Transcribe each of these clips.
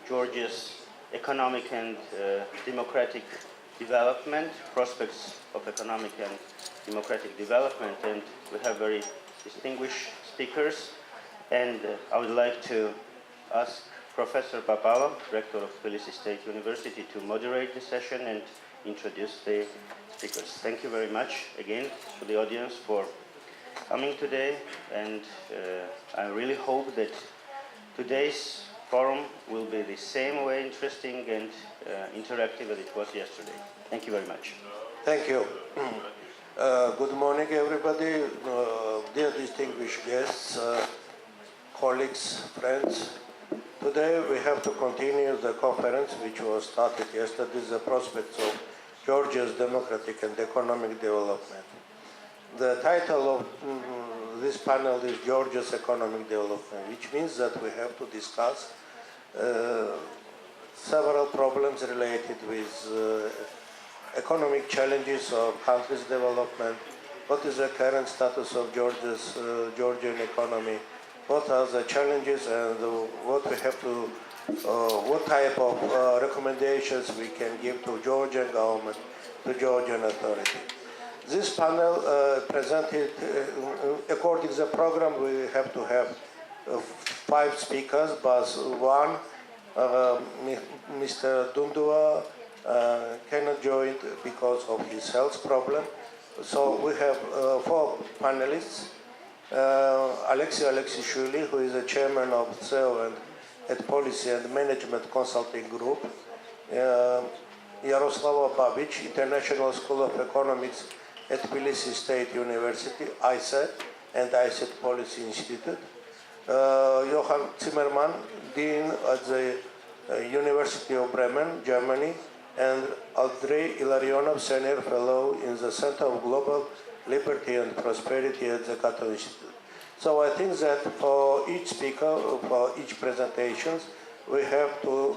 Georgia's economic and democratic development, prospects of economic and democratic development, and we have very distinguished speakers. And I would like to ask Professor Papava, Rector of Tbilisi State University, to moderate the session and introduce the speakers. Thank you very much again to the audience for coming today, and I really hope that today's forum will be the same way interesting and interactive as it was yesterday. Thank you very much. Thank you. Good morning, everybody. Dear distinguished guests, colleagues, friends. Today we have to continue the conference which was started yesterday, the prospects of Georgia's democratic and economic development. The title of this panel is Georgia's economic development, which means that we have to discuss several problems related with economic challenges of country's development, what is the current status of Georgian economy, what are the challenges, and what we have to, what type of recommendations we can give to Georgian government, to Georgian authority. This panel presented, according to the program, we have to have 5 speakers, but one, Mr. Dundua, cannot join because of his health problem. So we have 4 panelists. Aleksishvili, who is the chairman of CEO and Policy and Management Consulting Group. Yaroslava Babich, International School of Economics at Tbilisi State University, ISET, and ISET Policy Institute. Jochen Zimmermann, Dean at the University of Bremen, Germany, and Andrei Ilarionov, Senior Fellow in the Center of Global Liberty and Prosperity at the Cato Institute. So I think that for each speaker, for each presentation, we have to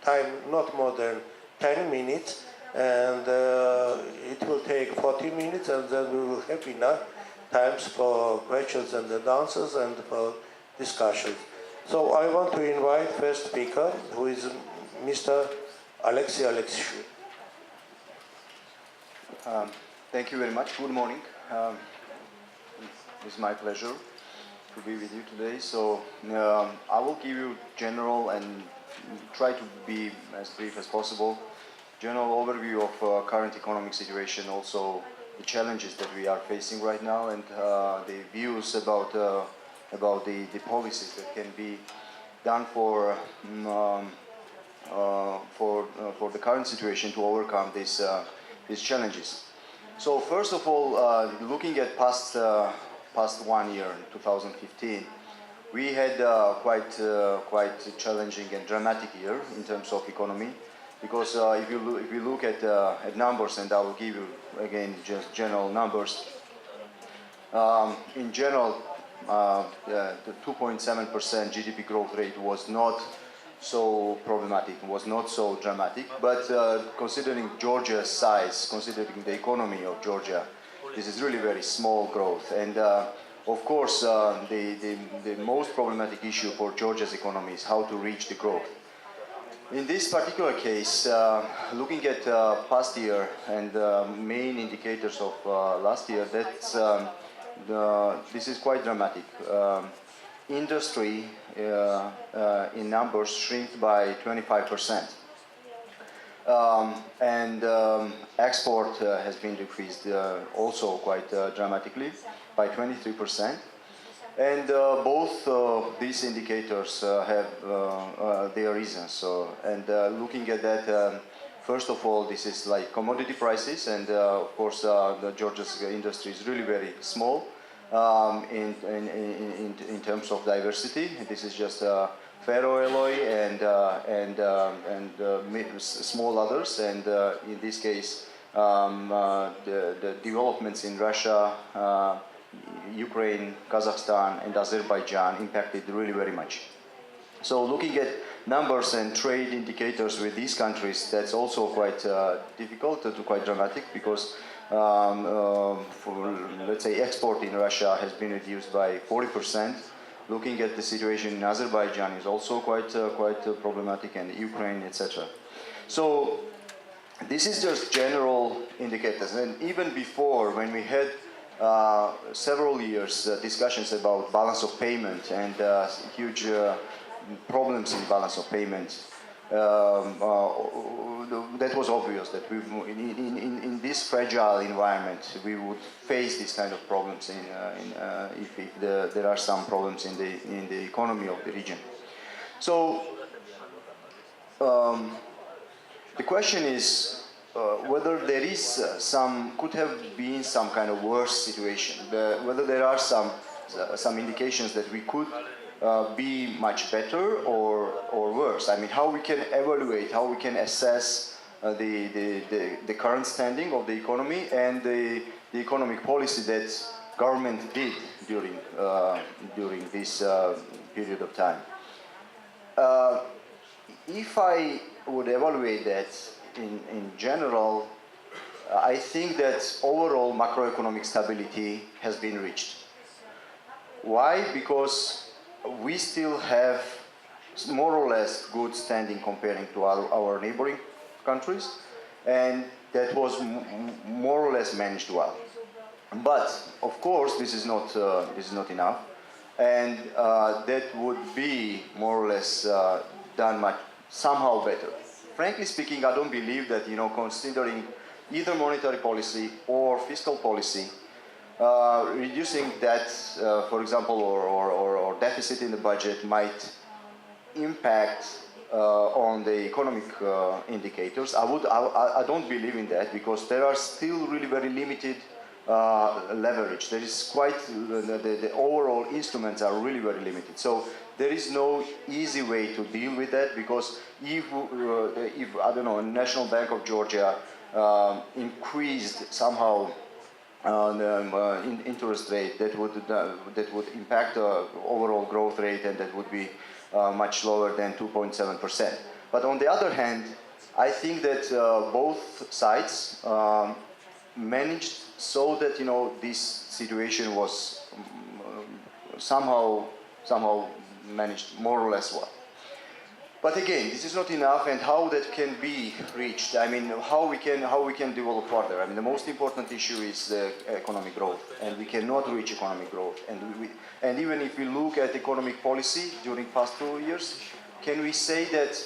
time not more than 10 minutes, and it will take 40 minutes, and then we will have enough times for questions and answers and for discussion. So I want to invite first speaker, who is Mr. Aleksishvili. Thank you very much. Good morning. It's my pleasure to be with you today. So I will give you general and try to be as brief as possible. General overview of current economic situation, also the challenges that we are facing right now, and the views about the policies that can be done for the current situation to overcome these challenges. So first of all, looking at past 1 year, 2015, we had quite challenging and dramatic year in terms of economy, because if you look at numbers, and I will give you again just general numbers. In general, the 2.7% GDP growth rate was not so problematic, was not so dramatic, but considering Georgia's size, considering the economy of Georgia, this is really very small growth. And of course, the most problematic issue for Georgia's economy is how to reach the growth. In this particular case, looking at past year and main indicators of last year, this is quite dramatic. Industry in numbers shrink by 25%, and export has been decreased also quite dramatically by 23%. And both these indicators have their reasons. So, and looking at that, first of all, this is like commodity prices, and of course the Georgia's industry is really very small. In terms of diversity, this is just ferroalloy and small others, and in this case the developments in Russia, Ukraine, Kazakhstan and Azerbaijan impacted really very much. So looking at numbers and trade indicators with these countries, that's also quite difficult, quite dramatic, because for, let's say, export in Russia has been reduced by 40%, Looking at the situation in Azerbaijan is also quite problematic, and Ukraine, etc. So this is just general indicators, and even before, when we had several years discussions about balance of payment and huge problems in balance of payment, that was obvious that in this fragile environment we would face this kind of problems if there are some problems in the economy of the region. So the question is whether there is could have been some kind of worse situation, whether there are some indications that we could be much better or worse. I mean, how we can evaluate, how we can assess the current standing of the economy and the economic policy that government did during this period of time. If I would evaluate that in general, I think that overall macroeconomic stability has been reached. Why? Because we still have more or less good standing comparing to our neighboring countries, and that was more or less managed well. But of course, this is not enough, and that would be more or less done somehow better. Frankly speaking, I don't believe that, considering either monetary policy or fiscal policy, reducing debt, for example, or deficit in the budget might impact on the economic indicators. I don't believe in that, because there are still really very limited leverage. There is the overall instruments are really very limited. So there is no easy way to deal with that, because if I don't know, National Bank of Georgia increased somehow interest rate, that would impact the overall growth rate, and that would be much lower than 2.7%. But on the other hand, I think that both sides managed so that this situation was somehow managed more or less well. But again, this is not enough, and how that can be reached? I mean, how we can develop further? I mean, the most important issue is the economic growth, and we cannot reach economic growth. And even if we look at economic policy during past 2 years, can we say that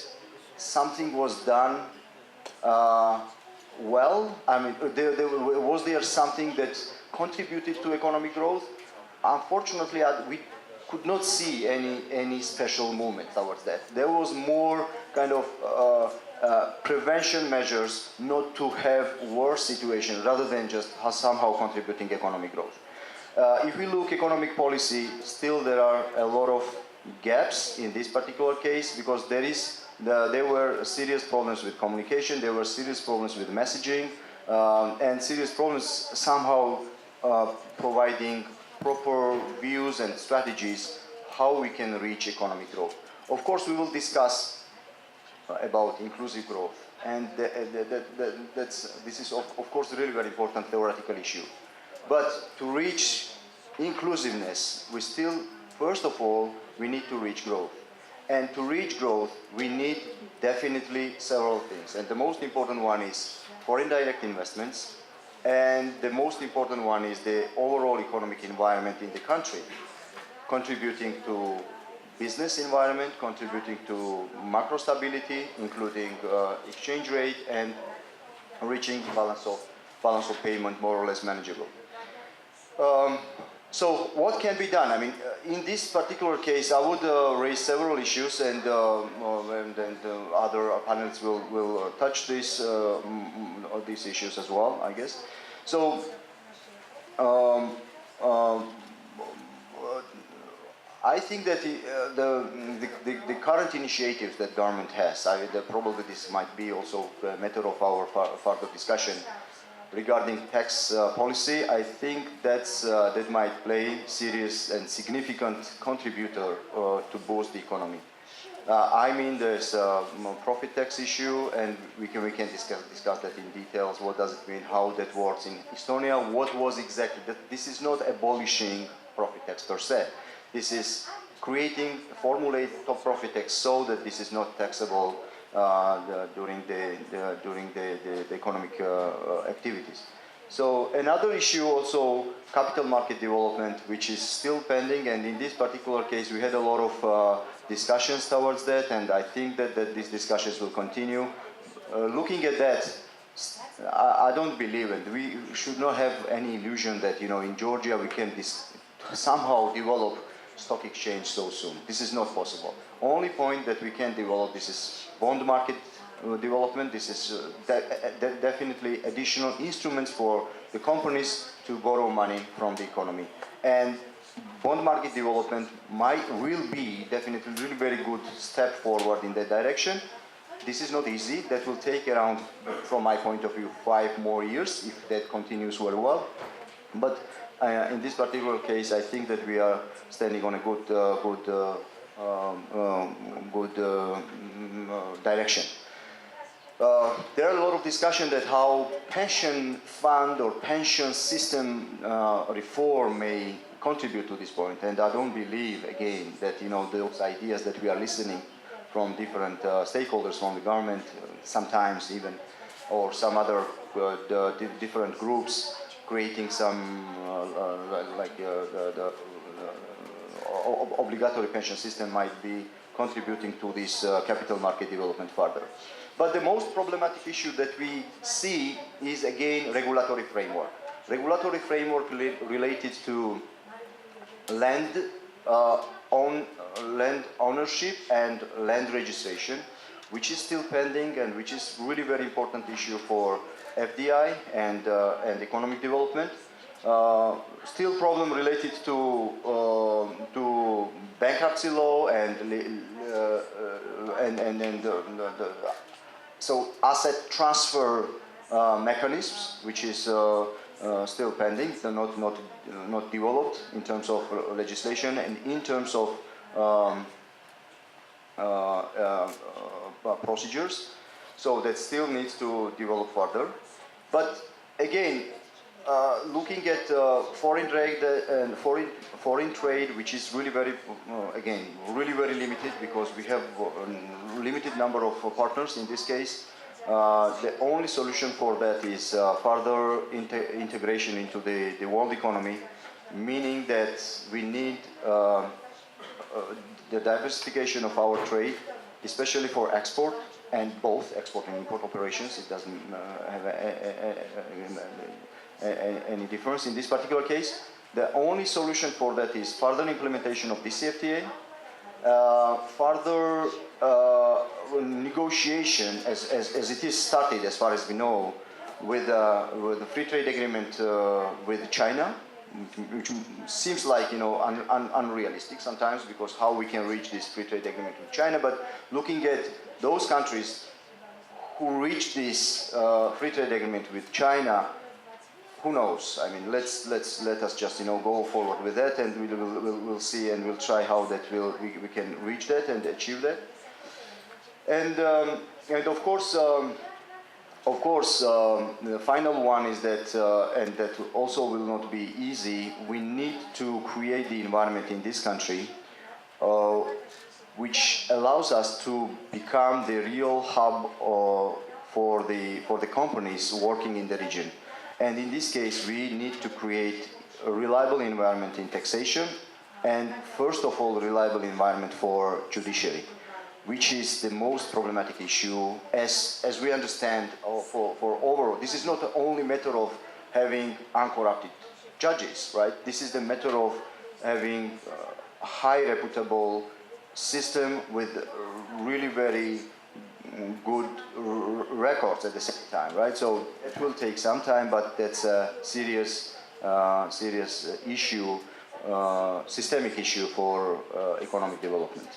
something was done well? I mean, was there something that contributed to economic growth? Unfortunately, we could not see any special movement towards that. There was more kind of prevention measures not to have worse situation, rather than just somehow contributing economic growth. If we look economic policy, still there are a lot of gaps in this particular case, because there were serious problems with communication, there were serious problems with messaging, and serious problems somehow providing proper views and strategies how we can reach economic growth. Of course, we will discuss about inclusive growth, and this is of course a really very important theoretical issue. But to reach inclusiveness, we still, first of all, we need to reach growth. And to reach growth, we need definitely several things. And the most important one is foreign direct investments, and the most important one is the overall economic environment in the country, contributing to business environment, contributing to macro stability, including exchange rate, and reaching balance of payment more or less manageable. So what can be done? I mean, in this particular case, I would raise several issues, and other panelists will touch these issues as well, I guess. So I think that the current initiatives that government has, probably this might be also a matter of our further discussion regarding tax policy. I think that might play serious and significant contributor to boost the economy. I mean, there's a profit tax issue, and we can discuss that in details. What does it mean? How that works in Estonia? What was exactly that? This is not abolishing profit tax per se. This is formulate top profit tax so that this is not taxable during the economic activities. So another issue also, capital market development, which is still pending, and in this particular case we had a lot of discussions towards that, and I think that these discussions will continue. Looking at that, I don't believe it. We should not have any illusion that, you know, in Georgia we can somehow develop stock exchange so soon. This is not possible. Only point that we can develop, this is bond market development. This is definitely additional instruments for the companies to borrow money from the economy. And bond market development will be definitely really very good step forward in that direction. This is not easy. That will take around, from my point of view, 5 more years if that continues very well. But in this particular case, I think that we are standing on a good direction. There are a lot of discussion that how pension fund or pension system reform may contribute to this point, and I don't believe again that, you know, those ideas that we are listening from different stakeholders from the government, sometimes even, or some other different groups creating some obligatory pension system might be contributing to this capital market development further. But the most problematic issue that we see is again regulatory framework. Regulatory framework related to land ownership and land registration, which is still pending and which is really very important issue for FDI and economic development. Still problem related to bankruptcy law and so asset transfer mechanisms, which is still pending, not developed in terms of legislation and in terms of procedures. So that still needs to develop further. But again, looking at foreign trade and foreign trade, which is really very, again, really very limited because we have a limited number of partners in this case. The only solution for that is further integration into the world economy, meaning that we need the diversification of our trade, especially for export and both export and import operations. It doesn't have any difference in this particular case. The only solution for that is further implementation of DCFTA, further negotiation, as it is started, as far as we know, with the free trade agreement with China, which seems like, you know, unrealistic sometimes, because how we can reach this free trade agreement with China. But looking at those countries who reach this free trade agreement with China, who knows? I mean, let us just, you know, go forward with that, and we'll see, and we'll try how that we can reach that and achieve that. And of course, the final one is that, and that also will not be easy. We need to create the environment in this country, which allows us to become the real hub for the companies working in the region. And in this case, we need to create a reliable environment in taxation, and first of all, a reliable environment for judiciary, which is the most problematic issue, as we understand, for overall. This is not the only matter of having uncorrupted judges, right? This is the matter of having a high reputable system with really very good records at the same time, right? So it will take some time, but that's a serious issue, systemic issue for economic development.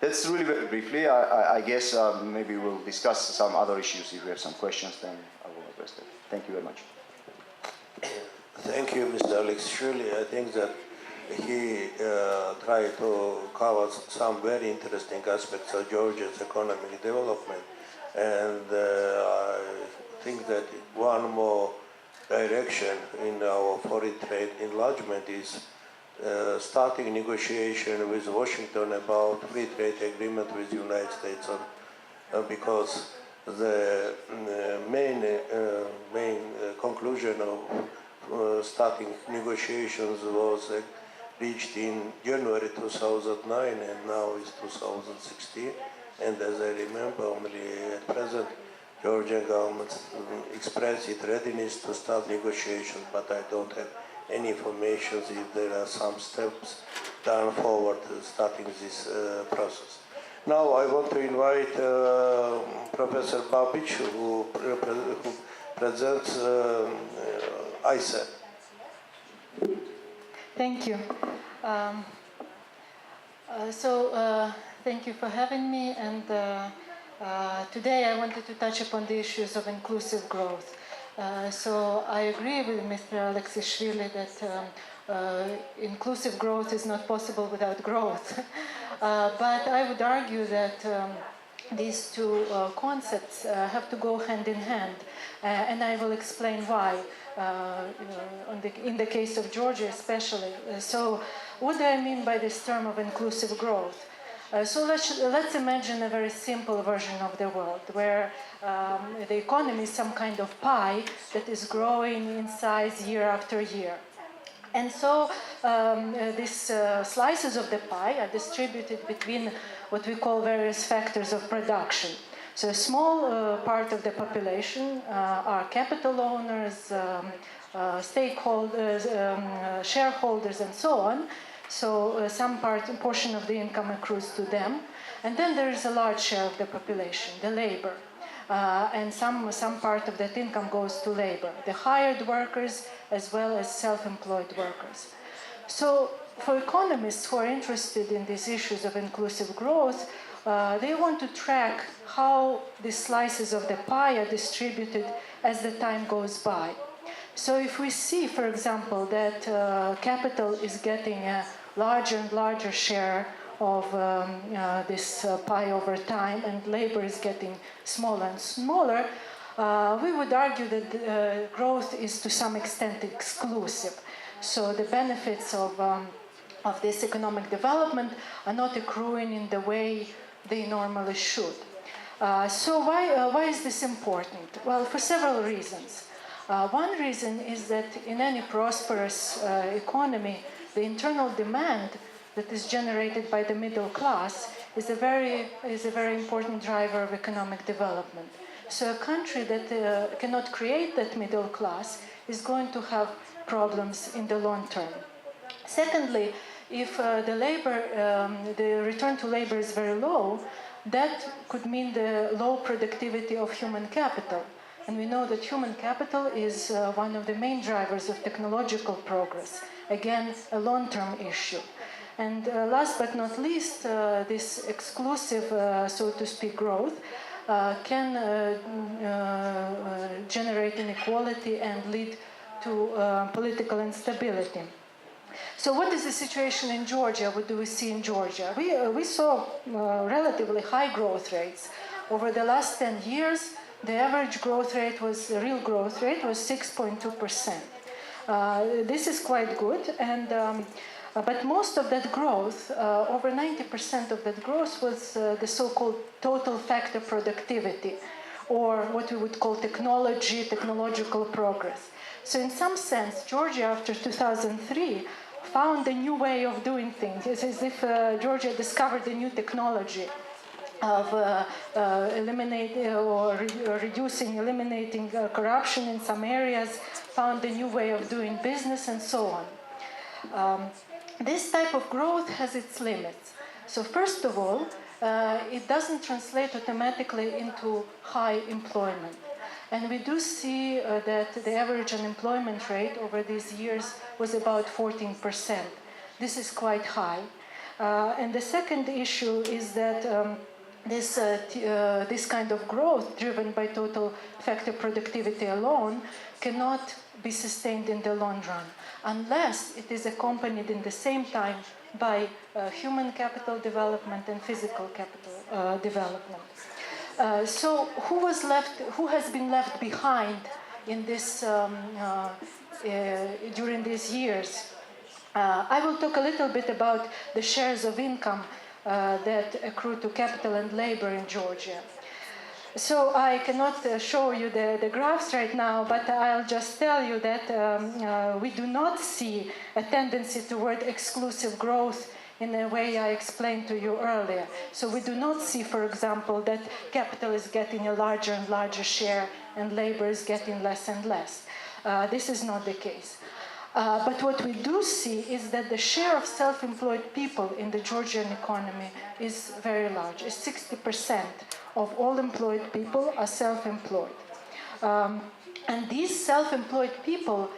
That's really very briefly. I guess maybe we'll discuss some other issues. If you have some questions, then I will address that. Thank you very much. Thank you, Mr. Aleksishvili. I think that he tried to cover some very interesting aspects of Georgia's economic development, and I think that one more direction in our foreign trade enlargement is starting negotiation with Washington about free trade agreement with the United States because the main conclusion of starting negotiations was reached in January 2009 and now is 2016. And as I remember, only at present, Georgian government expressed its readiness to start negotiations, but I don't have any information if there are some steps done forward starting this process. Now I want to invite Professor Babich, who presents ISET. Thank you. Thank you for having me, and today I wanted to touch upon the issues of inclusive growth. So I agree with Mr. Aleksishvili that inclusive growth is not possible without growth. But I would argue that these two concepts have to go hand in hand, and I will explain why. In the case of Georgia especially. So what do I mean by this term of inclusive growth? So let's imagine a very simple version of the world where the economy is some kind of pie that is growing in size year after year. And so these slices of the pie are distributed between what we call various factors of production. So a small part of the population are capital owners, stakeholders, shareholders, and so on. So some portion of the income accrues to them. And then there is a large share of the population, the labor. And some part of that income goes to labor, the hired workers as well as self-employed workers. So for economists who are interested in these issues of inclusive growth, they want to track how the slices of the pie are distributed as the time goes by. So if we see, for example, that capital is getting a larger and larger share of this pie over time, and labor is getting smaller and smaller, we would argue that growth is to some extent exclusive. So the benefits of this economic development are not accruing in the way they normally should. So why is this important? Well, for several reasons. One reason is that in any prosperous economy, the internal demand that is generated by the middle class is a very important driver of economic development. So a country that cannot create that middle class is going to have problems in the long term. Secondly, if the return to labor is very low, that could mean the low productivity of human capital. And we know that human capital is one of the main drivers of technological progress. Again, a long-term issue. And last but not least, this exclusive, so to speak, growth can generate inequality and lead to political instability. So what is the situation in Georgia? What do we see in Georgia? We saw relatively high growth rates. Over the last 10 years, the average growth rate the real growth rate was 6.2%. This is quite good, but most of that growth, over 90% of that growth was the so-called total factor productivity, or what we would call technological progress. So in some sense, Georgia after 2003 found a new way of doing things. It's as if Georgia discovered a new technology of eliminating corruption in some areas, found a new way of doing business, and so on. This type of growth has its limits. So first of all, it doesn't translate automatically into high employment. And we do see that the average unemployment rate over these years was about 14%. This is quite high. And the second issue is that this kind of growth driven by total factor productivity alone cannot be sustained in the long run unless it is accompanied in the same time by human capital development and physical capital development. So who has been left behind in this during these years? I will talk a little bit about the shares of income that accrue to capital and labor in Georgia. So I cannot show you the graphs right now, but I'll just tell you that we do not see a tendency toward exclusive growth in the way I explained to you earlier. So we do not see, for example, that capital is getting a larger and larger share and labor is getting less and less. This is not the case. But what we do see is that the share of self-employed people in the Georgian economy is very large. It's 60% of all employed people are self-employed. And these self-employed people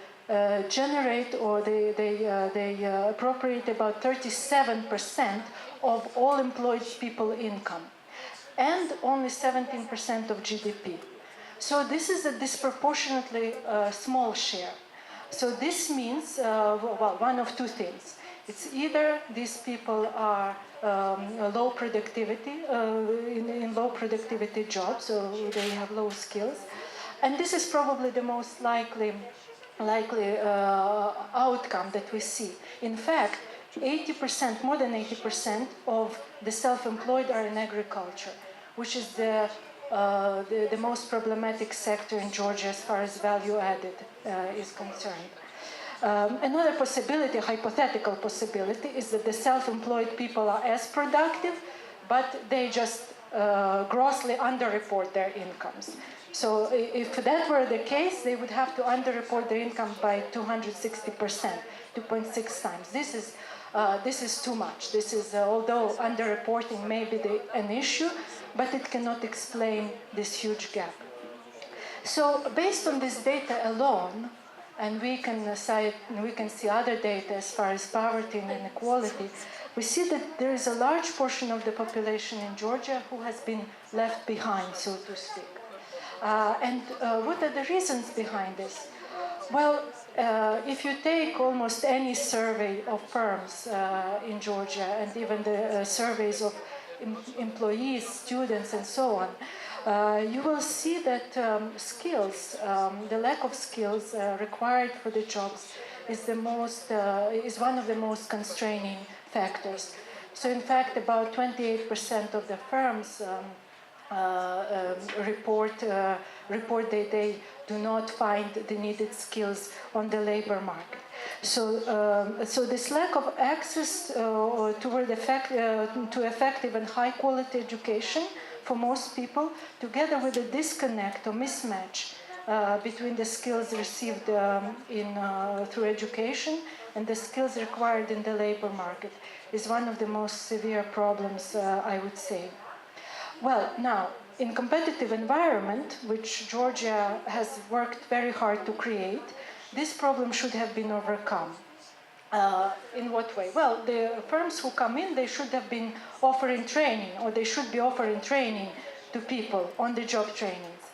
generate, or they appropriate about 37% of all employed people income, and only 17% of GDP. So this is a disproportionately small share. So this means, well, one of two things. It's either these people are low productivity, in low productivity jobs, so they have low skills. And this is probably the most likely outcome that we see. In fact, 80%, more than 80% of the self-employed are in agriculture, which is the most problematic sector in Georgia as far as value added is concerned. Another possibility, hypothetical possibility, is that the self-employed people are as productive, but they just grossly underreport their incomes. So if that were the case, they would have to underreport their income by 260%, 2.6 times. This is too much. This is, although underreporting may be an issue, but it cannot explain this huge gap. So based on this data alone, and we can see other data as far as poverty and inequality, we see that there is a large portion of the population in Georgia who has been left behind, so to speak. And what are the reasons behind this? Well, if you take almost any survey of firms in Georgia, and even the surveys of employees, students, and so on, you will see that skills, the lack of skills required for the jobs is one of the most constraining factors. So in fact, about 28% of the firms report that they do not find the needed skills on the labor market. So this lack of access to effective and high quality education for most people, together with a disconnect or mismatch between the skills received through education and the skills required in the labor market, is one of the most severe problems, I would say. Well, now, in competitive environment, which Georgia has worked very hard to create, this problem should have been overcome. In what way? Well, the firms who come in, they should have been offering training, or they should be offering training to people on the job trainings.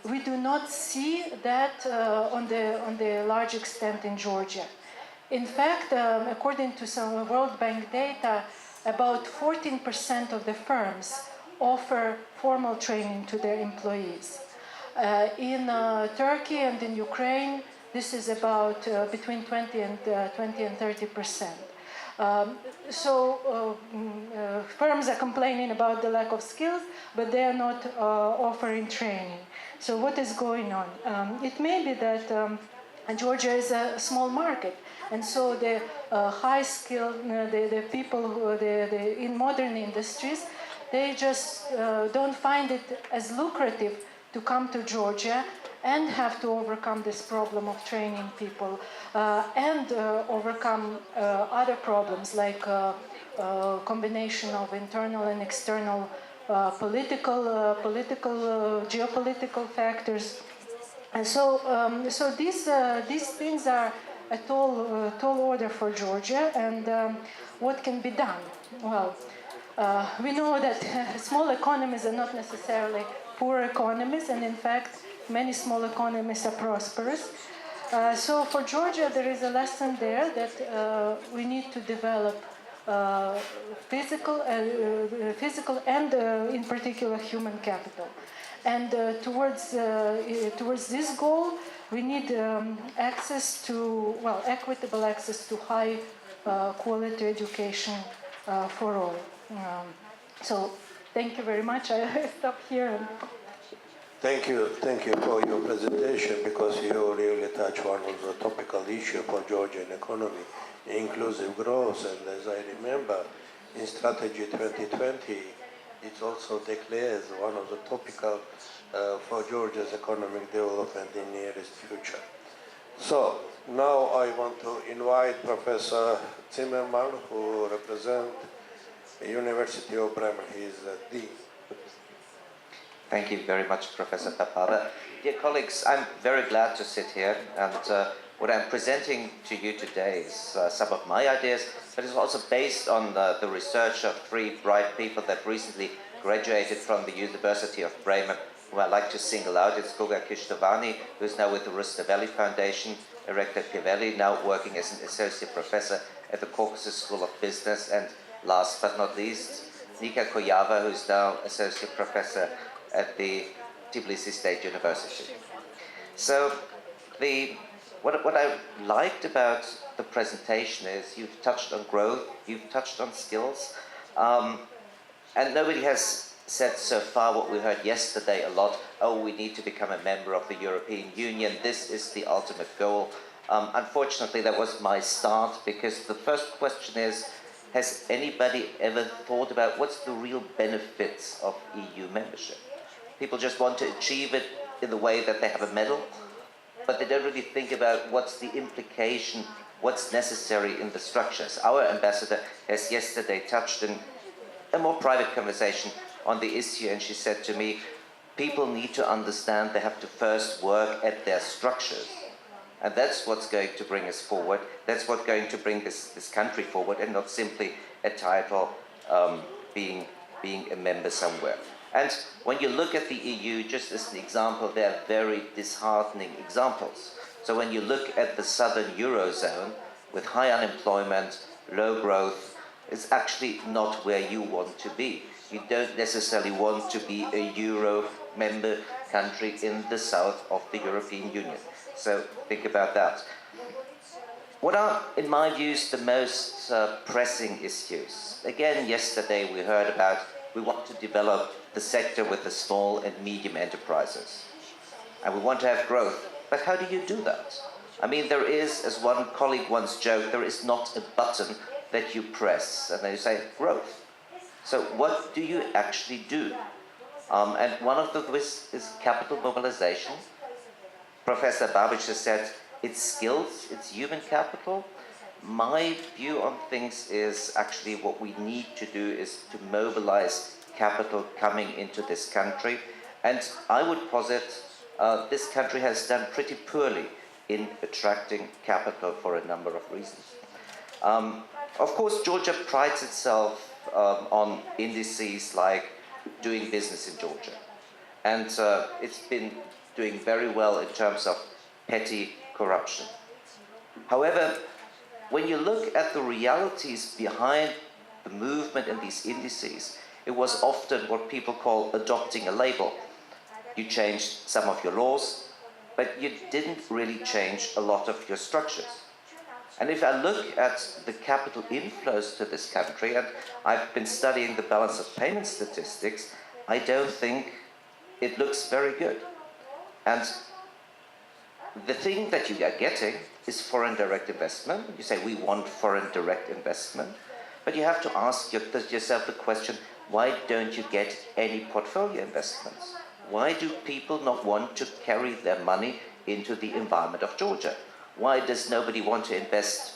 We do not see that on the large extent in Georgia. In fact, according to some World Bank data, about 14% of the firms offer formal training to their employees. In Turkey and in Ukraine, this is about between 20 and 30%. Firms are complaining about the lack of skills, but they are not offering training. So what is going on? It may be that Georgia is a small market, and so the high skilled, the people who in modern industries, they just don't find it as lucrative to come to Georgia and have to overcome this problem of training people and overcome other problems like combination of internal and external geopolitical factors. And so these things are a tall order for Georgia. And what can be done? Well, we know that small economies are not necessarily poor economies, and in fact, many small economies are prosperous. So for Georgia, there is a lesson there that we need to develop physical and in particular human capital. And towards this goal, we need access to, well, equitable access to high quality education for all. So thank you very much. I stop here. Thank you for your presentation, because you really touch one of the topical issues for Georgian economy, inclusive growth. And as I remember, in Strategy 2020, it also declares one of the topical for Georgia's economic development in nearest future. So now I want to invite Professor Zimmermann, who represents the University of Bremen. He is the Dean. Thank you very much, Professor Papava. Dear colleagues, I'm very glad to sit here, and what I'm presenting to you today is some of my ideas, but it's also based on the research of three bright people that recently graduated from the University of Bremen, who I like to single out. It's Giorgi Kvirikashvili, who is now with the Rustavelli Foundation, Rector Kvirikashvili, now working as an associate professor at the Caucasus School of Business, and last but not least, Nika Koyava, who is now associate professor at the Tbilisi State University. So what I liked about the presentation is you've touched on growth, you've touched on skills, and nobody has said so far what we heard yesterday a lot, oh, we need to become a member of the European Union, this is the ultimate goal. Unfortunately, that was my start, because the first question is, has anybody ever thought about what's the real benefits of EU membership? People just want to achieve it in the way that they have a medal, but they don't really think about what's the implication, what's necessary in the structures. Our ambassador has yesterday touched in a more private conversation on the issue, and she said to me, people need to understand they have to first work at their structures. And that's what's going to bring us forward. That's what's going to bring this country forward, and not simply a title being a member somewhere. And when you look at the EU, just as an example, there are very disheartening examples. So when you look at the southern Eurozone, with high unemployment, low growth, it's actually not where you want to be. You don't necessarily want to be a Euro member country in the south of the European Union. So think about that. What are, in my views, the most pressing issues? Again, yesterday we heard about we want to develop the sector with the small and medium enterprises. And we want to have growth. But how do you do that? I mean, there is, as one colleague once joked, there is not a button that you press and then you say, growth. So what do you actually do? And one of the ways is capital mobilization. Professor Babich has said, it's skills, it's human capital. My view on things is actually what we need to do is to mobilize capital coming into this country. And I would posit this country has done pretty poorly in attracting capital for a number of reasons. Of course, Georgia prides itself on indices like doing business in Georgia. And it's been doing very well in terms of petty corruption. However, when you look at the realities behind the movement in these indices, it was often what people call adopting a label. You changed some of your laws, but you didn't really change a lot of your structures. And if I look at the capital inflows to this country, and I've been studying the balance of payment statistics, I don't think it looks very good. And the thing that you are getting is foreign direct investment. You say, we want foreign direct investment. But you have to ask yourself the question, why don't you get any portfolio investments? Why do people not want to carry their money into the environment of Georgia? Why does nobody want to invest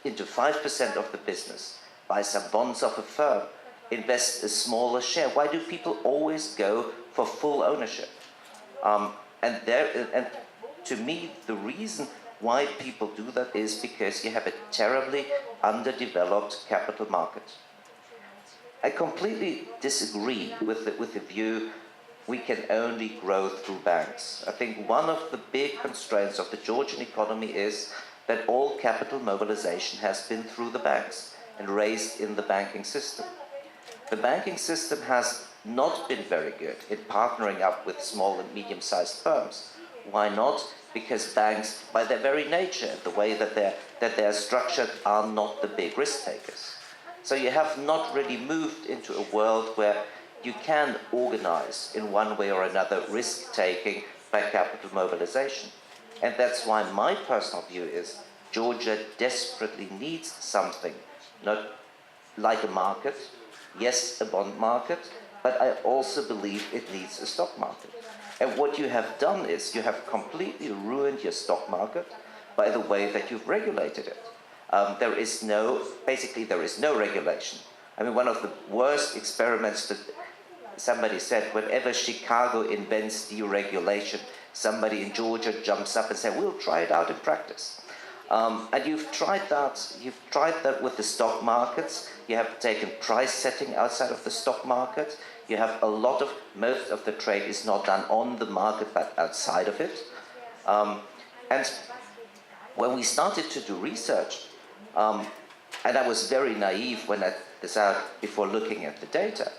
into 5% of the business, buy some bonds of a firm, invest a smaller share? Why do people always go for full ownership? And to me, the reason why people do that is because you have a terribly underdeveloped capital market. I completely disagree with the view we can only grow through banks. I think one of the big constraints of the Georgian economy is that all capital mobilization has been through the banks and raised in the banking system. The banking system has not been very good in partnering up with small and medium-sized firms. Why not? Because banks, by their very nature, the way that they're structured, are not the big risk takers. So you have not really moved into a world where you can organize in one way or another risk-taking by capital mobilization. And that's why my personal view is Georgia desperately needs something, not like a market, yes, a bond market, but I also believe it needs a stock market. And what you have done is you have completely ruined your stock market by the way that you've regulated it. Basically there is no regulation. I mean, one of the worst experiments that somebody said, whenever Chicago invents deregulation, somebody in Georgia jumps up and says, we'll try it out in practice. And you've tried that with the stock markets. You have taken price setting outside of the stock market. You have most of the trade is not done on the market, but outside of it. And when we started to do research, and I was very naive when I this out before looking at the data,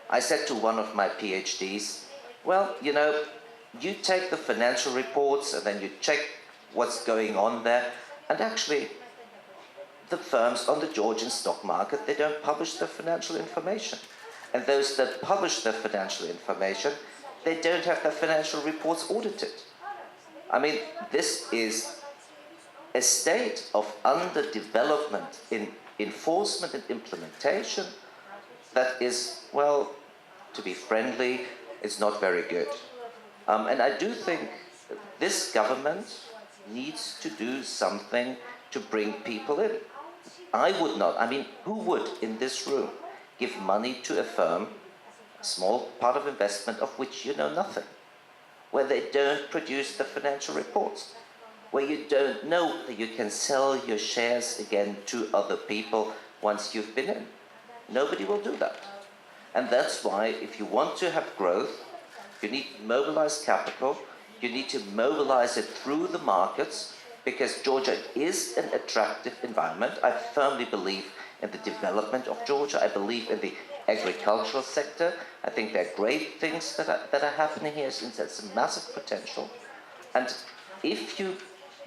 I said to one of my PhDs, well, you know, you take the financial reports and then you check what's going on there, and actually the firms on the Georgian stock market, they don't publish their financial information. And those that publish their financial information, they don't have their financial reports audited. I mean, this is a state of underdevelopment in enforcement and implementation that is, well, to be friendly, it's not very good. And I do think this government needs to do something to bring people in. I would not, I mean, who would in this room give money to a firm, a small part of investment of which you know nothing, where they don't produce the financial reports, where you don't know that you can sell your shares again to other people once you've been in? Nobody will do that. And that's why if you want to have growth, you need to mobilize capital, you need to mobilize it through the markets, because Georgia is an attractive environment. I firmly believe in the development of Georgia. I believe in the agricultural sector. I think there are great things that are happening here, since there's a massive potential. And if you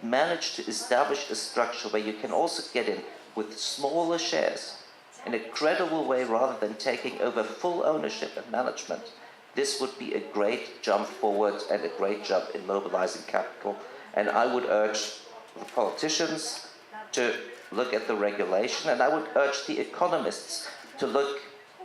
manage to establish a structure where you can also get in with smaller shares in a credible way rather than taking over full ownership and management, this would be a great jump forward and a great jump in mobilizing capital. And I would urge the politicians to look at the regulation, and I would urge the economists to look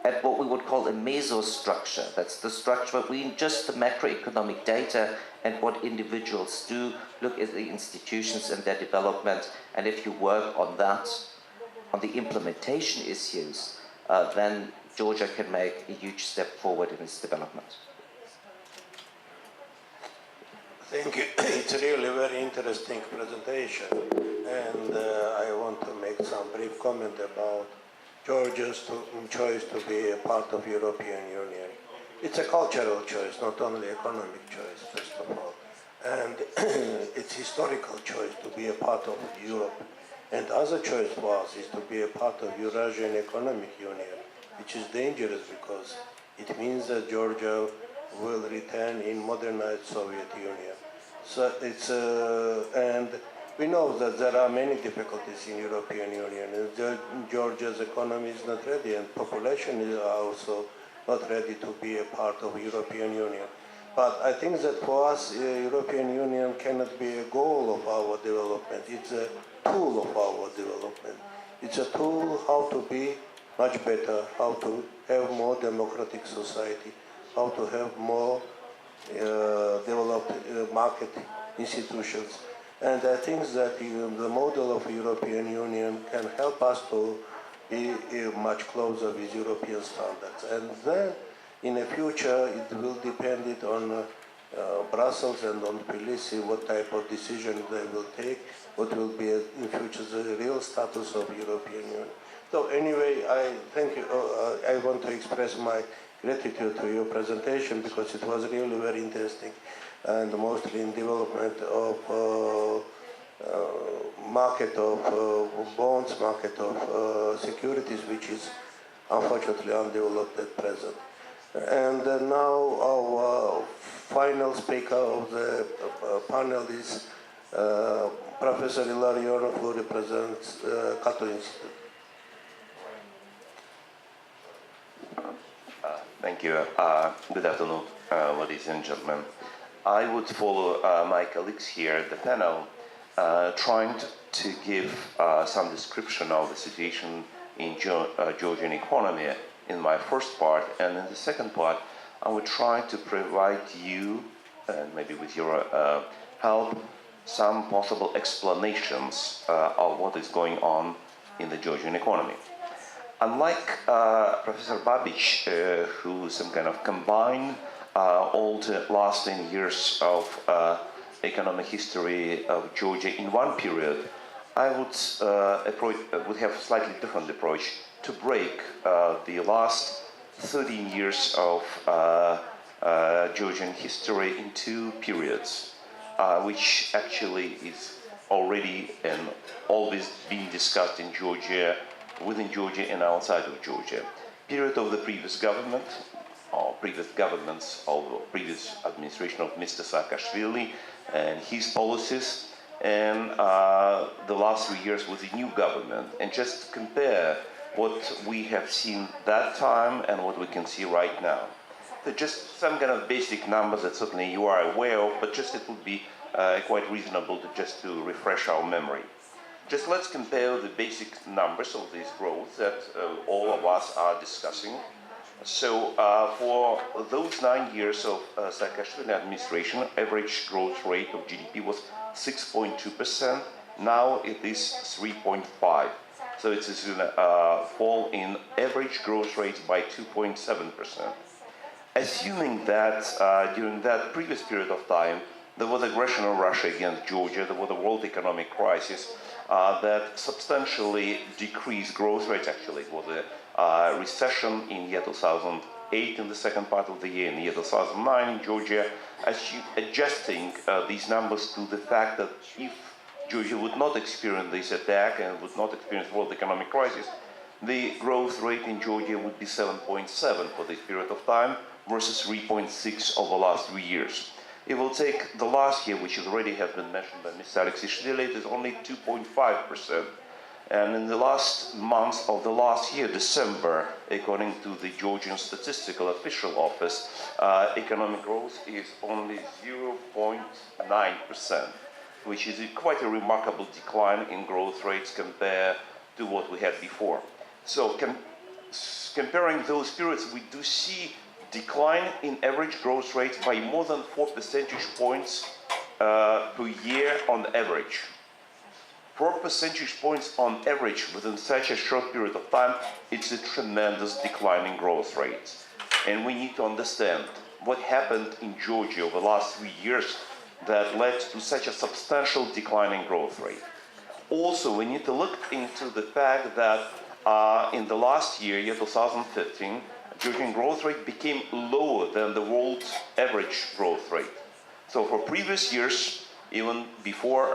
at what we would call a mesostructure. That's the structure between just the macroeconomic data and what individuals do. Look at the institutions and their development, and if you work on that, on the implementation issues, then Georgia can make a huge step forward in its development. Thank you. It's really a very interesting presentation, and I want to make some brief comment about Georgia's choice to be a part of European Union. It's a cultural choice, not only economic choice, first of all, and it's historical choice to be a part of Europe. And other choice for us is to be a part of Eurasian Economic Union, which is dangerous because it means that Georgia will return in modernized Soviet Union. So it's and we know that there are many difficulties in European Union. Georgia's economy is not ready, and population is also not ready to be a part of European Union. But I think that for us, European Union cannot be a goal of our development. It's a tool of our development. It's a tool how to be much better, how to have more democratic society, how to have more developed market institutions. And I think that the model of European Union can help us to be much closer with European standards. And then in the future, it will depend on Brussels and on Tbilisi what type of decision they will take, what will be in future the real status of European Union. So anyway, I thank you. I want to express my gratitude to your presentation because it was really very interesting, and mostly in development of market of bonds, market of securities, which is unfortunately undeveloped at present. And now our final speaker of the panel is Professor Ilarion, who represents Cato Institute. Thank you. Good afternoon, ladies and gentlemen. I would follow my colleagues here at the panel, trying to give some description of the situation in Georgian economy in my first part, and in the second part, I would try to provide you, and maybe with your help, some possible explanations of what is going on in the Georgian economy. Unlike Professor Babich, who some kind of combined all the last 10 years of economic history of Georgia in one period, I would have a slightly different approach to break the last 13 years of Georgian history in two periods, which actually is already and always being discussed in Georgia, within Georgia and outside of Georgia. Period of the previous government, or previous governments, or previous administration of Mr. Saakashvili and his policies, and the last 3 years with the new government, and just compare what we have seen that time and what we can see right now. So just some kind of basic numbers that certainly you are aware of, but just it would be quite reasonable to refresh our memory. Just let's compare the basic numbers of this growth that all of us are discussing. So for those 9 years of Saakashvili administration, average growth rate of GDP was 6.2%. Now it is 3.5%. So it is a fall in average growth rate by 2.7%. Assuming that during that previous period of time, there was aggression of Russia against Georgia, there was a world economic crisis that substantially decreased growth rates. Actually, it was a recession in year 2008 in the second part of the year, in year 2009 in Georgia, adjusting these numbers to the fact that if Georgia would not experience this attack and would not experience world economic crisis, the growth rate in Georgia would be 7.7 for this period of time versus 3.6 over the last 3 years. It will take the last year, which already has been mentioned by Mr. Aleksishvili, it is only 2.5%. And in the last month of the last year, December, according to the Georgian Statistical Official Office, economic growth is only 0.9%, which is quite a remarkable decline in growth rates compared to what we had before. So comparing those periods, we do see decline in average growth rates by more than 4 percentage points per year on average. 4 percentage points on average within such a short period of time, it's a tremendous decline in growth rates. And we need to understand what happened in Georgia over the last 3 years that led to such a substantial decline in growth rate. Also, we need to look into the fact that in the last year, year 2015, Georgian growth rate became lower than the world's average growth rate. So for previous years, even before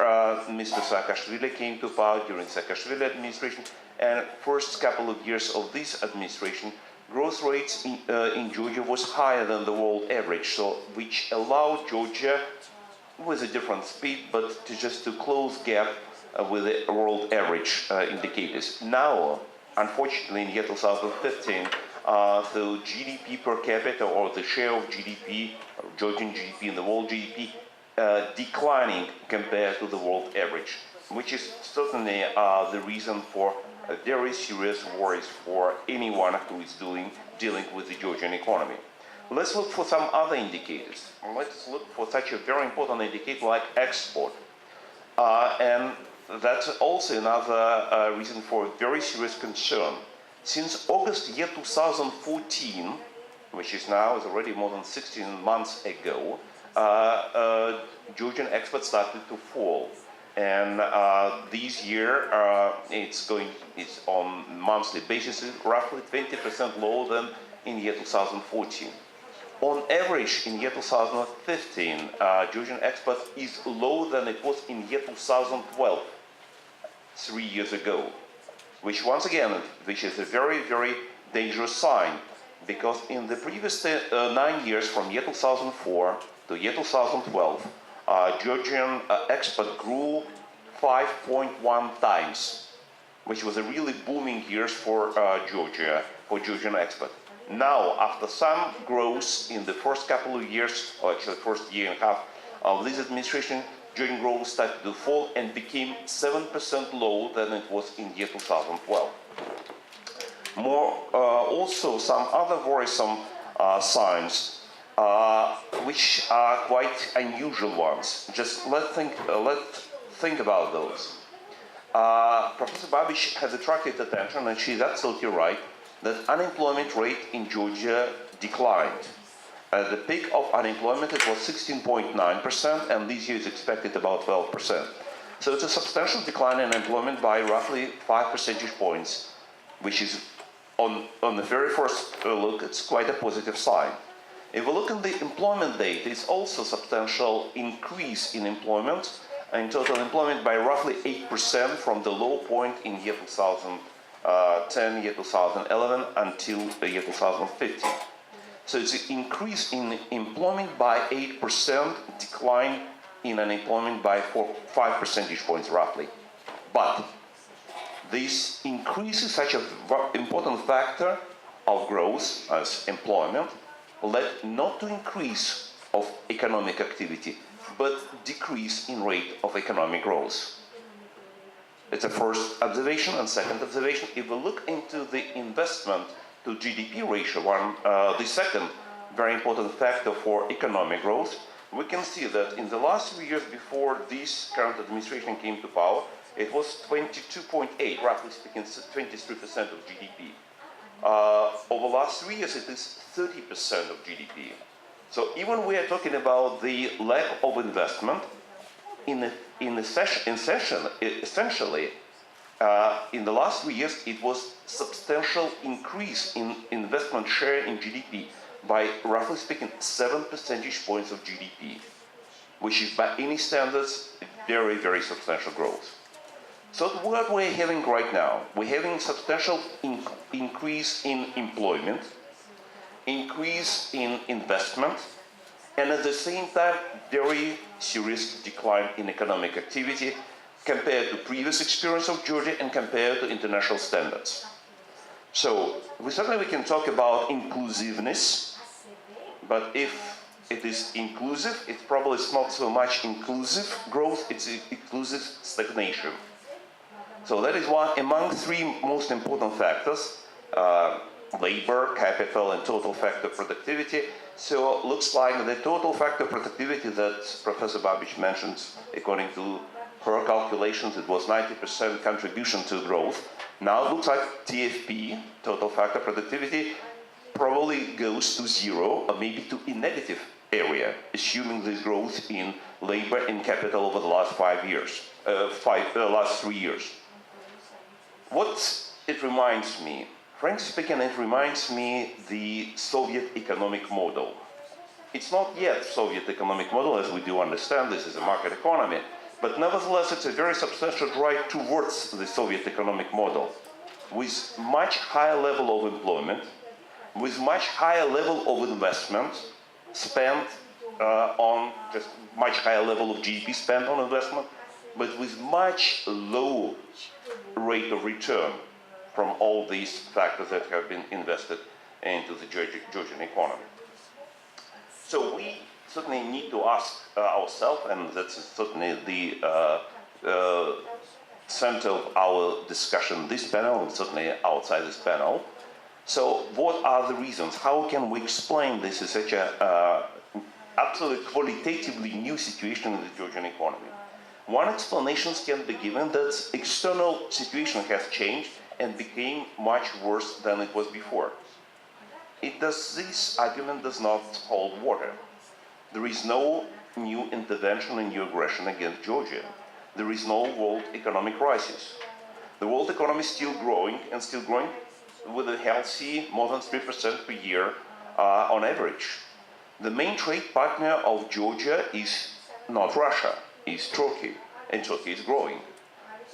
Mr. Saakashvili came to power, during Saakashvili administration, and first couple of years of this administration, growth rates in Georgia was higher than the world average, so which allowed Georgia, with a different speed, but to close gap with the world average indicators. Now, unfortunately, in year 2015, the GDP per capita, or the share of GDP, Georgian GDP and the world GDP, declining compared to the world average, which is certainly the reason for very serious worries for anyone who is dealing with the Georgian economy. Let's look for some other indicators. Let's look for such a very important indicator like export. And that's also another reason for very serious concern. Since August year 2014, which is now is already more than 16 months ago, Georgian exports started to fall. And this year, it's on monthly basis, roughly 20% lower than in year 2014. On average, in year 2015, Georgian export is lower than it was in year 2012, 3 years ago, which once again, which is a very, very dangerous sign. because in the previous 9 years, from year 2004 to year 2012, Georgian export grew 5.1 times, which was a really booming years for Georgia, for Georgian export. Now, after some growth in the first couple of years, or actually first year and a half of this administration, Georgian growth started to fall and became 7% lower than it was in year 2012. Also some other worrisome signs, which are quite unusual ones. Just let's think about those. Professor Babich has attracted attention, and she's absolutely right, that unemployment rate in Georgia declined. At the peak of unemployment, it was 16.9%, and this year is expected about 12%. So it's a substantial decline in employment by roughly 5 percentage points, which is, on the very first look, it's quite a positive sign. If we look at the employment data, it's also a substantial increase in employment, and total employment by roughly 8% from the low point in year 2010, year 2011, until the year 2015. So it's an increase in employment by 8%, decline in unemployment by 5 percentage points roughly. But this increase is such an important factor of growth as employment, led not to increase of economic activity, but decrease in rate of economic growth. It's a first observation. And second observation, if we look into the investment to GDP ratio, the second very important factor for economic growth, we can see that in the last 3 years before this current administration came to power, it was 22.8, roughly speaking, 23% of GDP. Over the last 3 years, it is 30% of GDP. So even we are talking about the lack of investment, essentially, in the last 3 years, it was substantial increase in investment share in GDP by, roughly speaking, 7 percentage points of GDP, which is by any standards very, very substantial growth. So what we're having right now, we're having substantial increase in employment, increase in investment, and at the same time, very serious decline in economic activity compared to previous experience of Georgia and compared to international standards. So we can talk about inclusiveness, but if it is inclusive, it probably is not so much inclusive growth, it's inclusive stagnation. So that is one among three most important factors, labor, capital, and total factor productivity. So it looks like the total factor productivity that Professor Babich mentioned, according to her calculations, it was 90% contribution to growth. Now it looks like TFP, total factor productivity, probably goes to zero or maybe to a negative area, assuming this growth in labor and capital over the last 5 years, last 3 years. What it reminds me, frankly speaking, it reminds me the Soviet economic model. It's not yet Soviet economic model, as we do understand this is a market economy, but nevertheless it's a very substantial drive towards the Soviet economic model, with much higher level of employment, with much higher level of investment spent on just much higher level of GDP spent on investment, but with much low rate of return from all these factors that have been invested into the Georgian economy. So we certainly need to ask ourselves, and that's certainly the center of our discussion, this panel, and certainly outside this panel. So what are the reasons? How can we explain this as such a absolutely qualitatively new situation in the Georgian economy? One explanation can be given that external situation has changed and became much worse than it was before. This argument does not hold water. There is no new intervention and new aggression against Georgia. There is no world economic crisis. The world economy is still growing, and still growing with a healthy more than 3% per year on average. The main trade partner of Georgia is not Russia, is Turkey, and Turkey is growing.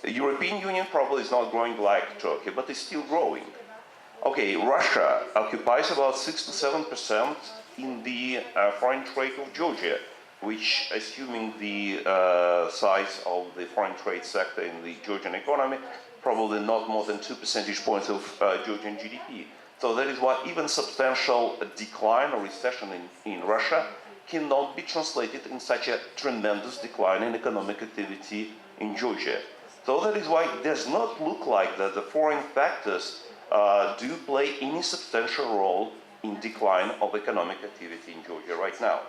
The European Union probably is not growing like Turkey, but it's still growing. Okay, Russia occupies about 6 to 7% in the foreign trade of Georgia, which, assuming the size of the foreign trade sector in the Georgian economy, probably not more than 2 percentage points of Georgian GDP. So that is why even substantial decline or recession in Russia cannot be translated in such a tremendous decline in economic activity in Georgia. So that is why it does not look like that the foreign factors do play any substantial role in decline of economic activity in Georgia right now.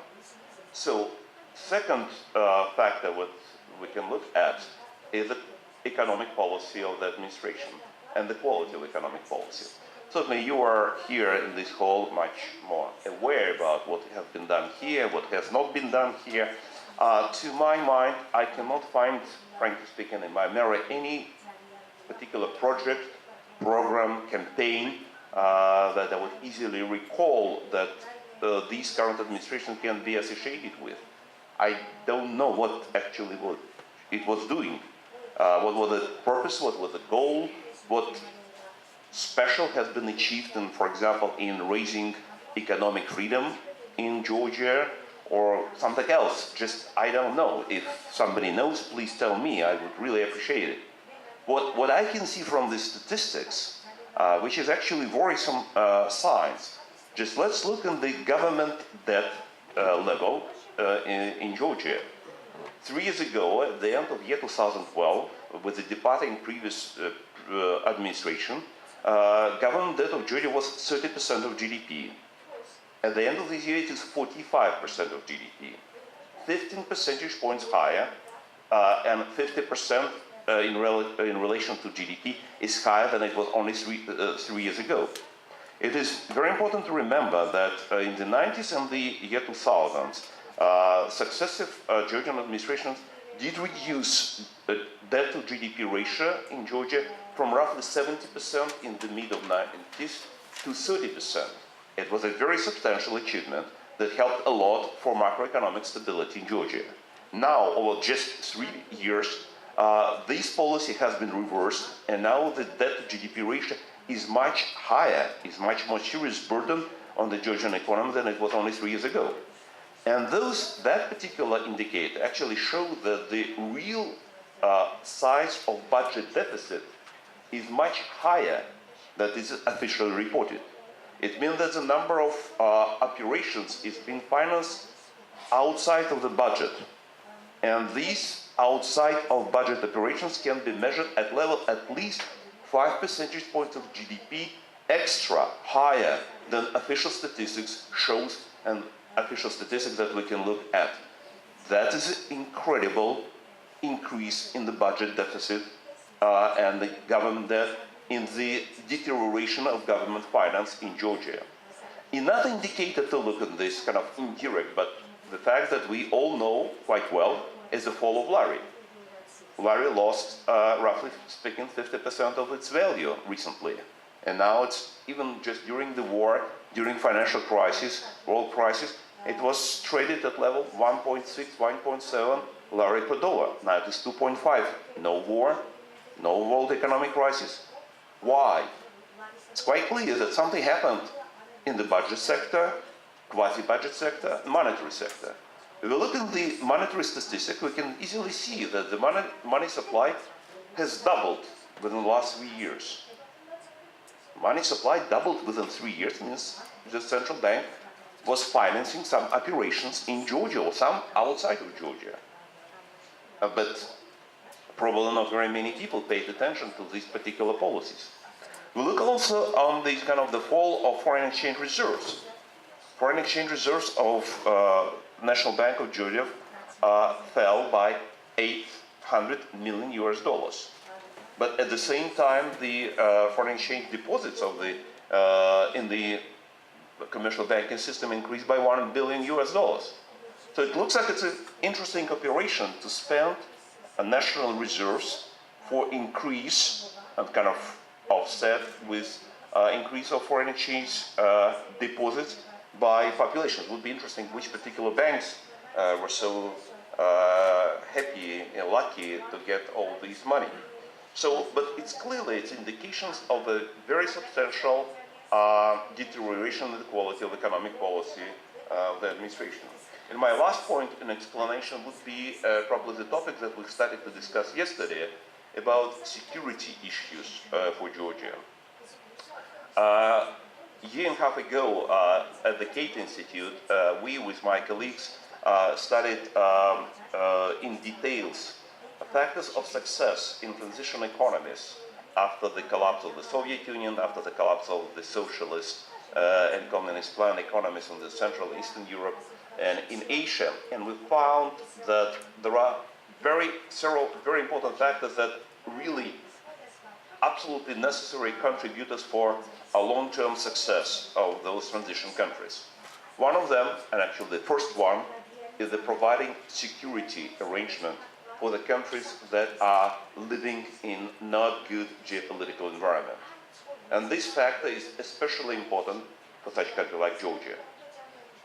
So, second factor what we can look at is the economic policy of the administration and the quality of economic policy. Certainly you are here in this hall much more aware about what has been done here, what has not been done here. To my mind, I cannot find, frankly speaking, in my memory, any particular project, program, campaign that I would easily recall that these current administration can be associated with. I don't know what actually it was doing. What was the purpose, what was the goal, what special has been achieved, in, for example, in raising economic freedom in Georgia or something else. Just, I don't know. If somebody knows, please tell me. I would really appreciate it. What I can see from the statistics, which is actually worrisome signs, just let's look at the government debt level in Georgia. 3 years ago, at the end of year 2012, with the departing previous administration, government debt of Georgia was 30% of GDP. At the end of this year, it is 45% of GDP, 15 percentage points higher, and 50% in relation to GDP is higher than it was only 3 years ago. It is very important to remember that in the 90s and the year 2000s, successive Georgian administrations did reduce the debt to GDP ratio in Georgia from roughly 70% in the mid of 90s to 30%. It was a very substantial achievement that helped a lot for macroeconomic stability in Georgia. Now, over just 3 years, this policy has been reversed, and now the debt to GDP ratio is much higher, is much more serious burden on the Georgian economy than it was only 3 years ago. And that particular indicator actually shows that the real size of budget deficit is much higher than is officially reported. It means that the number of operations is being financed outside of the budget. And these outside of budget operations can be measured at level at least 5 percentage points of GDP extra higher than official statistics shows, and official statistics that we can look at. That is an incredible increase in the budget deficit and the government debt, in the deterioration of government finance in Georgia. Another indicator to look at this, kind of indirect, but the fact that we all know quite well, is the fall of lari. Lari lost, roughly speaking, 50% of its value recently. And now it's, even just during the war, during financial crisis, world crisis, it was traded at level 1.6, 1.7 lari per dollar. Now it is 2.5. No war, no world economic crisis. Why? It's quite clear that something happened in the budget sector, quasi-budget sector, monetary sector. If we look at the monetary statistic, we can easily see that the money supply has doubled within the last 3 years. Money supply doubled within 3 years means the central bank was financing some operations in Georgia or some outside of Georgia. But probably not very many people paid attention to these particular policies. We look also on the kind of the fall of foreign exchange reserves. Foreign exchange reserves of National Bank of Georgia fell by $800 million. But at the same time, the foreign exchange deposits of the in the commercial banking system increased by $1 billion. So it looks like it's an interesting operation to spend national reserves for increase and kind of offset with increase of foreign exchange deposits by population. It would be interesting which particular banks were so happy and lucky to get all this money. So, but it's clearly, it's indications of a very substantial deterioration in the quality of economic policy of the administration. And my last point in explanation would be probably the topic that we started to discuss yesterday about security issues for Georgia. A year and a half ago at the Kate Institute, we with my colleagues studied in details factors of success in transition economies after the collapse of the Soviet Union, after the collapse of the socialist and communist planned economies in the Central and Eastern Europe and in Asia. And we found that there are several very important factors that really absolutely necessary contributors for a long-term success of those transition countries. One of them, and actually the first one, is the providing security arrangement for the countries that are living in not good geopolitical environment. And this factor is especially important for such a country like Georgia.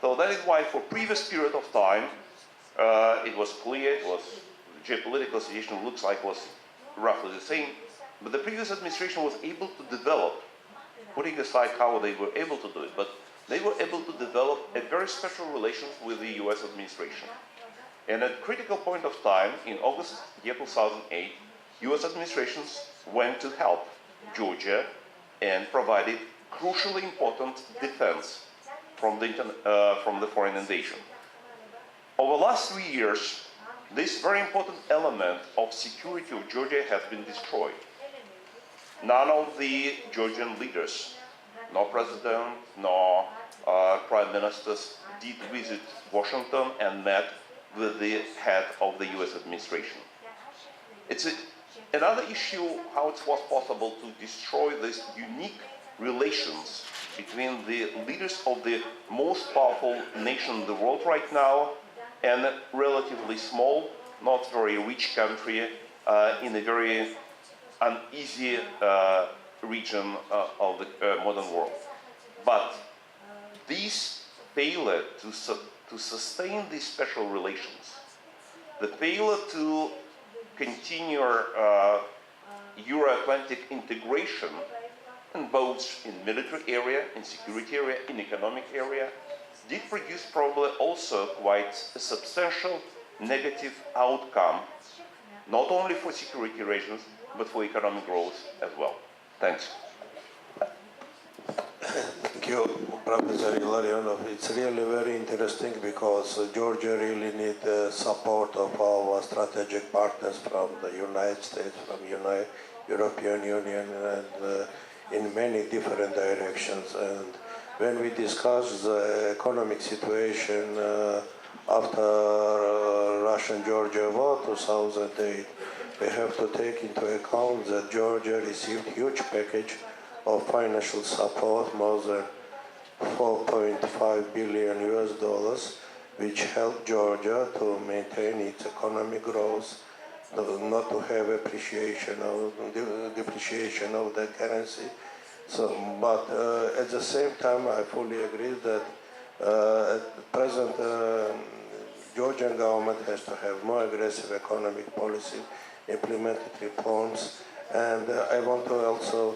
So that is why for previous period of time, it was clear, the geopolitical situation looks like was roughly the same, but the previous administration was able to develop, putting aside how they were able to do it, but they were able to develop a very special relation with the US administration. And at a critical point of time, in August year 2008, US administrations went to help Georgia and provided crucially important defense from the foreign invasion. Over the last 3 years, this very important element of security of Georgia has been destroyed. None of the Georgian leaders, no president, no prime ministers, did visit Washington and met with the head of the US administration. It's another issue how it was possible to destroy these unique relations between the leaders of the most powerful nation in the world right now and a relatively small, not very rich country in a very uneasy region of the modern world. But these failure to sustain these special relations, the failure to continue Euro-Atlantic integration in both in military area, in security area, in economic area, did produce probably also quite a substantial negative outcome, not only for security reasons, but for economic growth as well. Thanks. Thank you, Professor Ilarionov. It's really very interesting because Georgia really needs the support of our strategic partners from the United States, from European Union, and in many different directions. And when we discuss the economic situation after Russian-Georgia war 2008, we have to take into account that Georgia received huge package of financial support, more than $4.5 billion US, which helped Georgia to maintain its economic growth, not to have depreciation of the currency. So, but at the same time, I fully agree that at present Georgian government has to have more aggressive economic policy, implemented reforms, and I want to also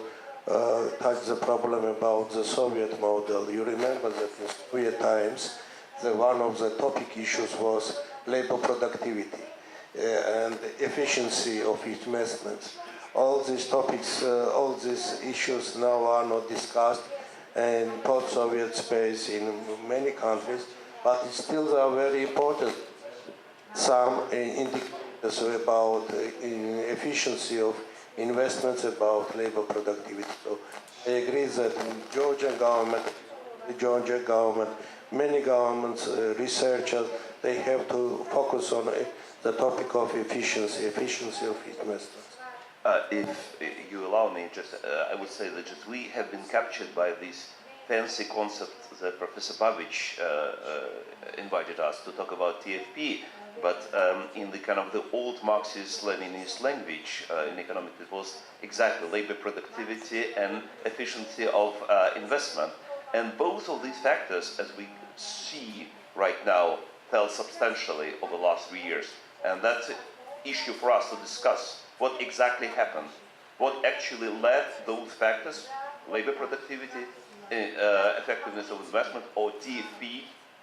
touch the problem about the Soviet model. You remember that in Soviet times, one of the topic issues was labor productivity and efficiency of investments. All these topics, all these issues now are not discussed in post-Soviet space in many countries, but still are very important. Some indicators about efficiency of investments, about labor productivity. So I agree that the Georgian government, many governments, researchers, they have to focus on the topic of efficiency of investments. If you allow me, I would say that we have been captured by this fancy concept that Professor Babich invited us to talk about TFP, but in the kind of the old Marxist-Leninist language in economics, it was exactly labor productivity and efficiency of investment. And both of these factors, as we see right now, fell substantially over the last 3 years. And that's an issue for us to discuss. What exactly happened? What actually led those factors, labor productivity, effectiveness of investment, or DFI,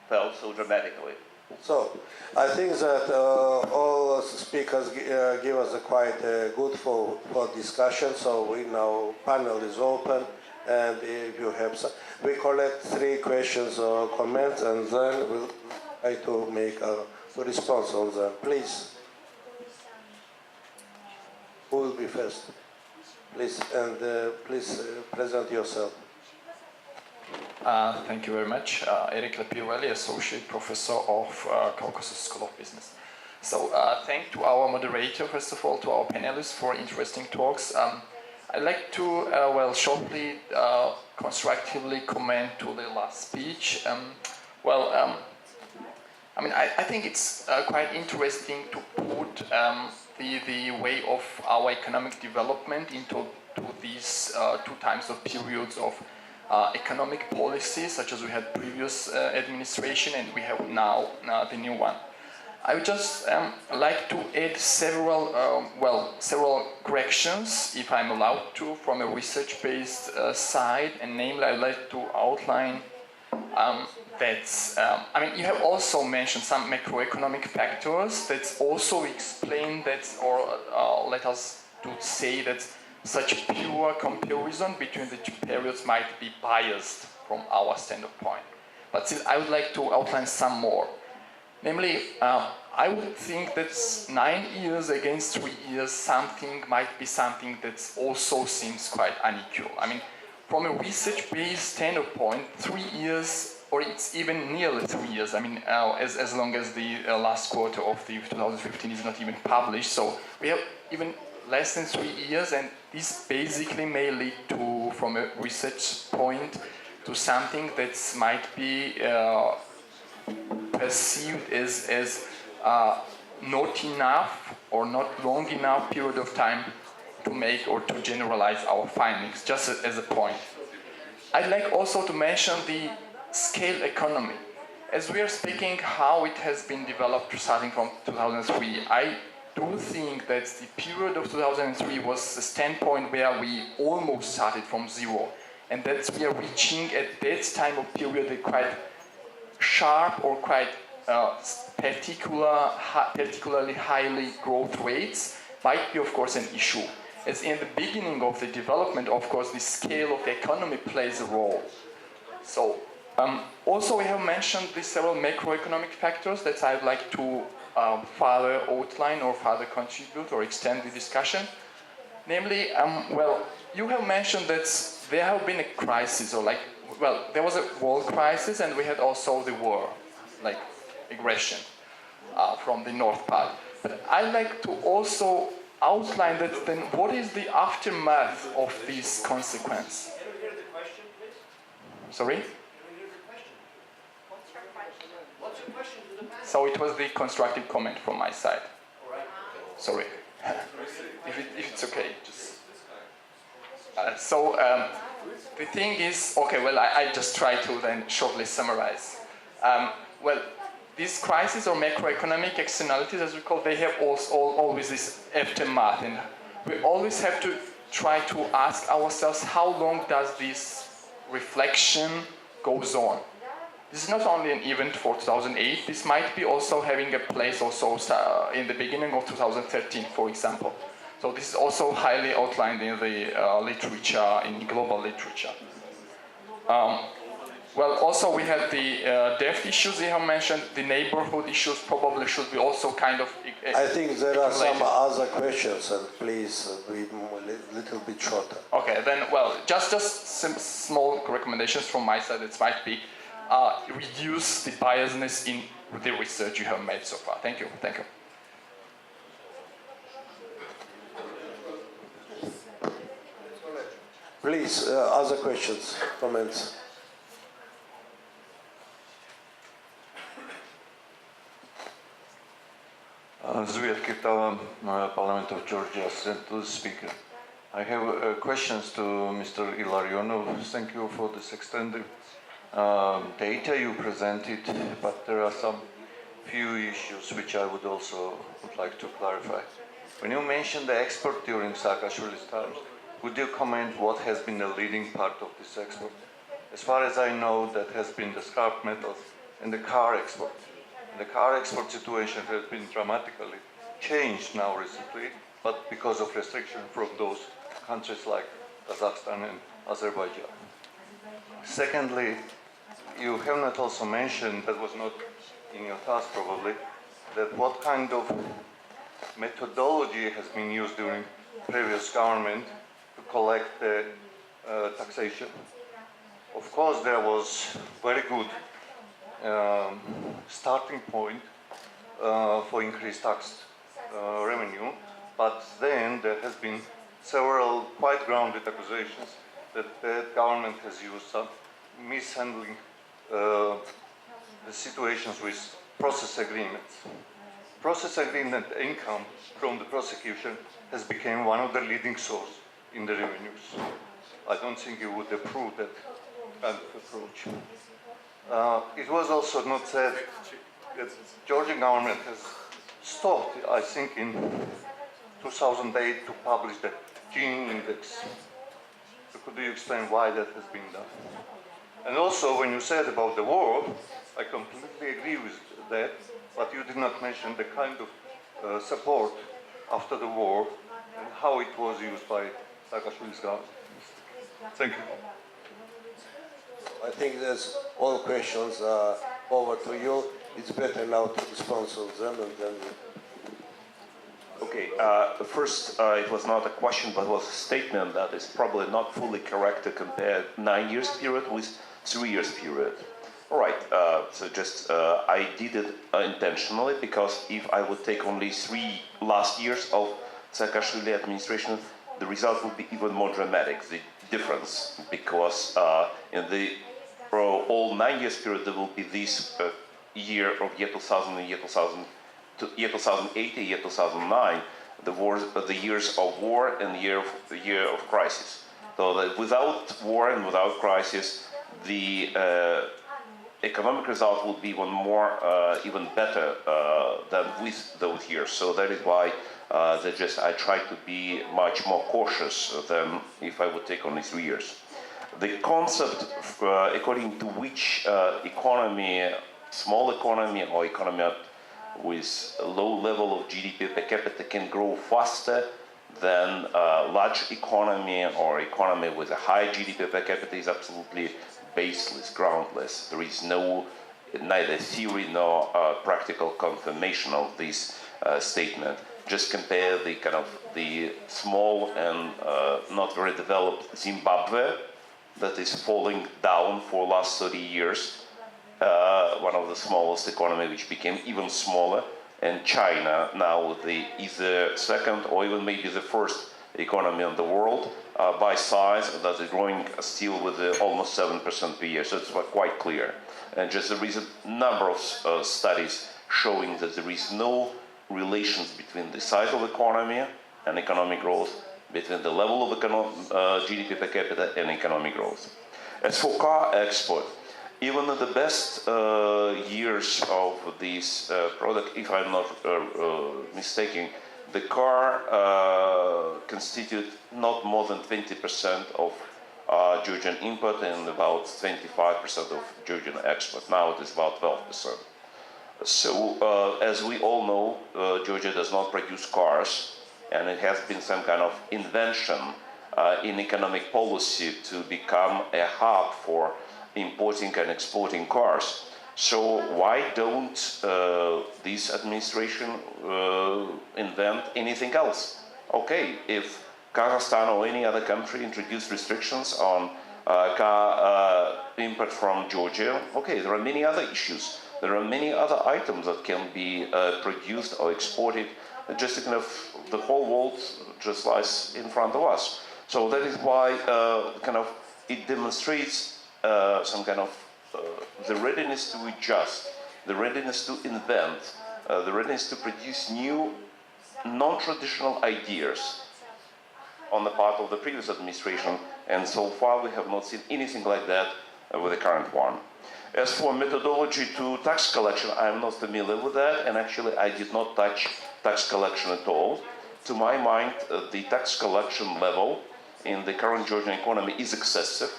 fell so dramatically? So, I think that all speakers give us a quite good for discussion. So we now panel is open, and if you have some, we collect 3 questions or comments, and then we'll try to make a response on them. Please, who will be first? Please, and please present yourself. Thank you very much. Eric Lepirelli, Associate Professor of Caucasus School of Business. So thank to our moderator, first of all, to our panelists for interesting talks. I'd like to, shortly, constructively comment to the last speech. I think it's quite interesting to put the way of our economic development into these 2 types of periods of economic policy, such as we had previous administration and we have now the new one. I would just like to add several corrections, if I'm allowed to, from a research-based side, and namely I'd like to outline you have also mentioned some macroeconomic factors that also explain that, or let us to say that such pure comparison between the 2 periods might be biased from our standpoint. But still, I would like to outline some more. Namely, I would think that 9 years against 3 years might be something that also seems quite unequal. I mean, from a research-based standpoint, 3 years, or it's even nearly 3 years, as long as the last quarter of the 2015 is not even published, so we have even less than 3 years, and this basically may lead to, from a research point, to something that might be perceived as not enough or not long enough period of time to make or to generalize our findings, just as a point. I'd like also to mention the scale economy. As we are speaking how it has been developed starting from 2003, I do think that the period of 2003 was a standpoint where we almost started from 0, and that we are reaching at that time of period a quite sharp or quite particularly highly growth rates might be, of course, an issue. As in the beginning of the development, of course, the scale of the economy plays a role. So, also we have mentioned the several macroeconomic factors that I'd like to further outline or further contribute or extend the discussion. Namely, you have mentioned that there have been a crisis, or there was a world crisis, and we had also the war, like aggression from the north part. But I'd like to also outline that then what is the aftermath of this consequence? Sorry? So it was the constructive comment from my side. Sorry. if it's okay, just. The thing is, I just try to then shortly summarize. These crises or macroeconomic externalities, as we call, they have always this aftermath, and we always have to try to ask ourselves how long does this reflection goes on. This is not only an event for 2008, this might be also having a place also in the beginning of 2013, for example. So this is also highly outlined in the literature, in global literature. Also we had the debt issues you have mentioned, the neighborhood issues probably should be also kind of I think there are some other questions, and please be a little bit shorter. Okay, then, just some small recommendations from my side. It might be reduce the biasness in the research you have made so far. Thank you. Thank you. Please, other questions, comments? Zviad Parliament of Georgia, sent to the speaker. I have questions to Mr. Ilarionov. Thank you for this extended data you presented, but there are some few issues which I would like to clarify. When you mentioned the export during Saakashvili's terms, would you comment what has been the leading part of this export, As far as I know, that has been the scrap metals and the car export. The car export situation has been dramatically changed now recently, but because of restriction from those countries like Kazakhstan and Azerbaijan. Secondly, you have not also mentioned, that was not in your task probably, that what kind of methodology has been used during previous government to collect the taxation. Of course, there was very good starting point for increased tax revenue, but then there has been several quite grounded accusations that the government has used some mishandling the situations with process agreements. Process agreement income from the prosecution has become one of the leading sources in the revenues. I don't think you would approve that kind of approach. It was also not said that Georgian government has stopped, I think, in 2008 to publish the Gini index. So could you explain why that has been done? And also, when you said about the war, I completely agree with that, but you did not mention the kind of support after the war and how it was used by Saakashvili's government. Thank you. I think that's all questions are over to you. It's better now to respond to them and then. Okay, first, it was not a question, but was a statement that is probably not fully correct to compare 9 years period with 3 years period. All right, so just I did it intentionally because if I would take only 3 last years of Saakashvili administration, the result would be even more dramatic, the difference, because in the all 9 years period there will be this year of year 2000 and year 2008 and year 2009, the years of war and the year of crisis. So that without war and without crisis, the economic result will be even better than with those years. So that is why I try to be much more cautious than if I would take only 3 years. The concept according to which economy, small economy or economy with a low level of GDP per capita can grow faster than a large economy or economy with a high GDP per capita is absolutely baseless, groundless. There is neither theory nor practical confirmation of this statement. Just compare the small and not very developed Zimbabwe that is falling down for last 30 years, one of the smallest economy which became even smaller, and China now either second or even maybe the first economy in the world by size that is growing still with almost 7% per year. So it's quite clear. And just there is a number of studies showing that there is no relations between the size of the economy and economic growth, between the level of GDP per capita and economic growth. As for car export, even in the best years of this product, if I'm not mistaken, the car constitute not more than 20% of Georgian import and about 25% of Georgian export. Now it is about 12%. So, as we all know, Georgia does not produce cars, and it has been some kind of invention in economic policy to become a hub for importing and exporting cars. So why don't this administration invent anything else? Okay, if Kazakhstan or any other country introduce restrictions on car import from Georgia, okay, there are many other issues. There are many other items that can be produced or exported. Just the whole world just lies in front of us. So that is why it demonstrates some kind of the readiness to adjust, the readiness to invent, the readiness to produce new, non-traditional ideas on the part of the previous administration, and so far we have not seen anything like that with the current one. As for methodology to tax collection, I am not familiar with that, and actually I did not touch tax collection at all. To my mind, the tax collection level in the current Georgian economy is excessive,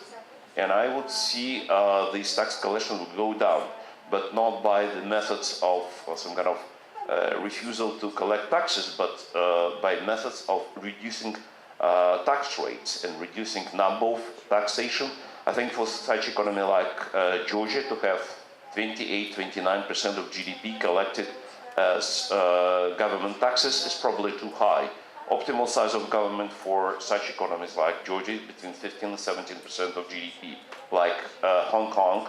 and I would see this tax collection would go down, but not by the methods of some kind of refusal to collect taxes, but by methods of reducing tax rates and reducing number of taxation. I think for such economy like Georgia to have 28-29% of GDP collected as government taxes is probably too high. Optimal size of government for such economies like Georgia is between 15 and 17% of GDP, like Hong Kong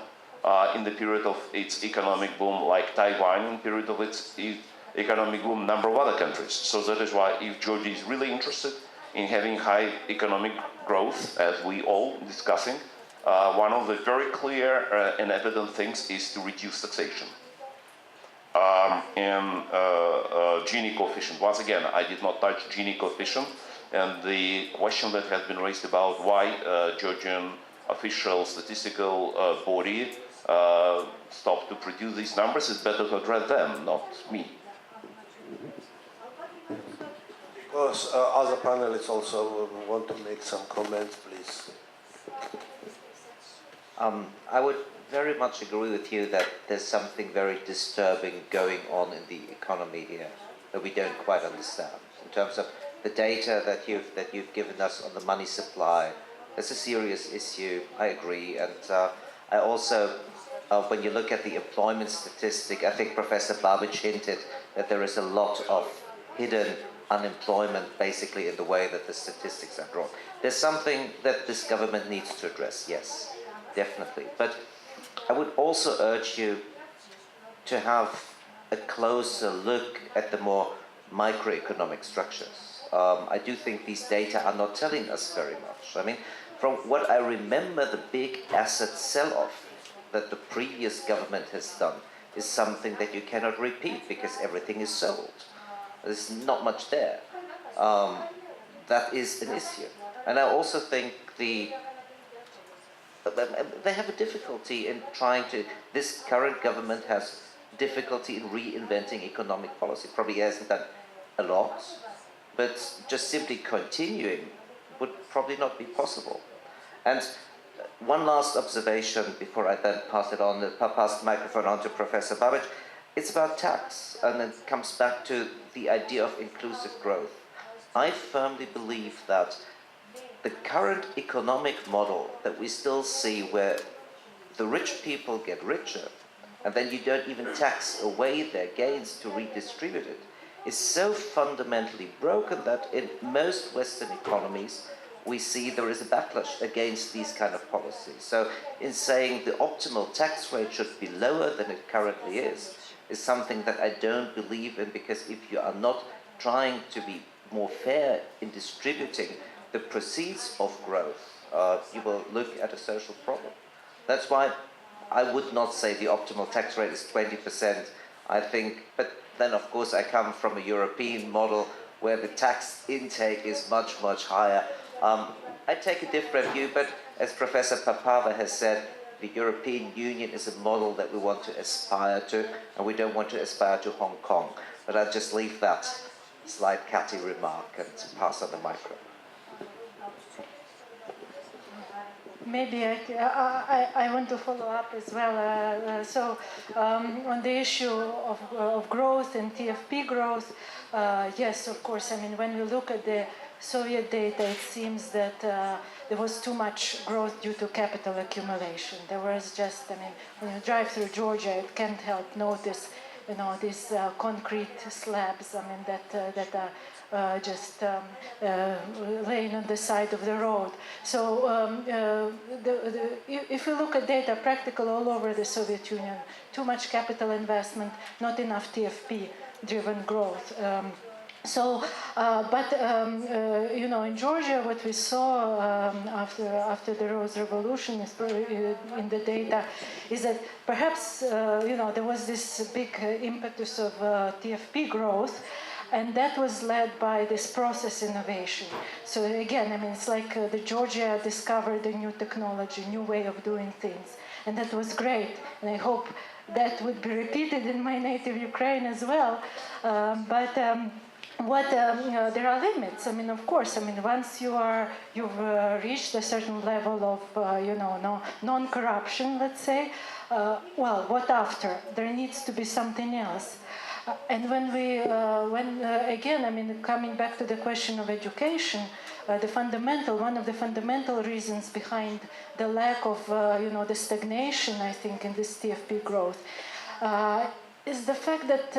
in the period of its economic boom, like Taiwan in the period of its economic boom, number of other countries. So that is why if Georgia is really interested in having high economic growth, as we all discussing, one of the very clear and evident things is to reduce taxation. Gini coefficient. Once again, I did not touch Gini coefficient, and the question that has been raised about why Georgian official statistical body stopped to produce these numbers is better to address them, not me. Because other panelists also want to make some comments, please. I would very much agree with you that there's something very disturbing going on in the economy here that we don't quite understand. In terms of the data that you've given us on the money supply, that's a serious issue. I agree, and I also, when you look at the employment statistic, I think Professor Babich hinted that there is a lot of hidden unemployment basically in the way that the statistics are drawn. There's something that this government needs to address, yes, definitely. But I would also urge you to have a closer look at the more microeconomic structures. I do think these data are not telling us very much. I mean, from what I remember, the big asset sell-off that the previous government has done is something that you cannot repeat because everything is sold. There's not much there. That is an issue. And I also think they have a difficulty in trying to, this current government has difficulty in reinventing economic policy. Probably hasn't done a lot, but just simply continuing would probably not be possible. And one last observation before I then pass the microphone on to Professor Babich. It's about tax, and it comes back to the idea of inclusive growth. I firmly believe that the current economic model that we still see where the rich people get richer, and then you don't even tax away their gains to redistribute it, is so fundamentally broken that in most Western economies, we see there is a backlash against these kind of policies. So in saying the optimal tax rate should be lower than it currently is something that I don't believe in, because if you are not trying to be more fair in distributing the proceeds of growth, you will look at a social problem. That's why I would not say the optimal tax rate is 20%, I think, but then of course I come from a European model where the tax intake is much, much higher. I take a different view, but as Professor Papava has said, the European Union is a model that we want to aspire to, and we don't want to aspire to Hong Kong. But I'll just leave that slight catty remark and pass on the microphone. Maybe I want to follow up as well. On the issue of growth and TFP growth, yes, of course. I mean, when we look at the Soviet data, it seems that there was too much growth due to capital accumulation. There was just, I mean, when you drive through Georgia, you can't help notice, you know, these concrete slabs, I mean, that are just laying on the side of the road. So if you look at data, practical all over the Soviet Union, too much capital investment, not enough TFP-driven growth. You know, in Georgia, what we saw after the Rose Revolution in the data is that perhaps, you know, there was this big impetus of TFP growth, and that was led by this process innovation. So again, I mean, it's like the Georgia discovered a new technology, new way of doing things, and that was great. And I hope that would be repeated in my native Ukraine as well. there are limits. I mean, of course. I mean, once you've reached a certain level of non-corruption, let's say. Well, what after? There needs to be something else. And again, I mean, coming back to the question of education, one of the fundamental reasons behind the lack of, the stagnation, I think, in this TFP growth, is the fact that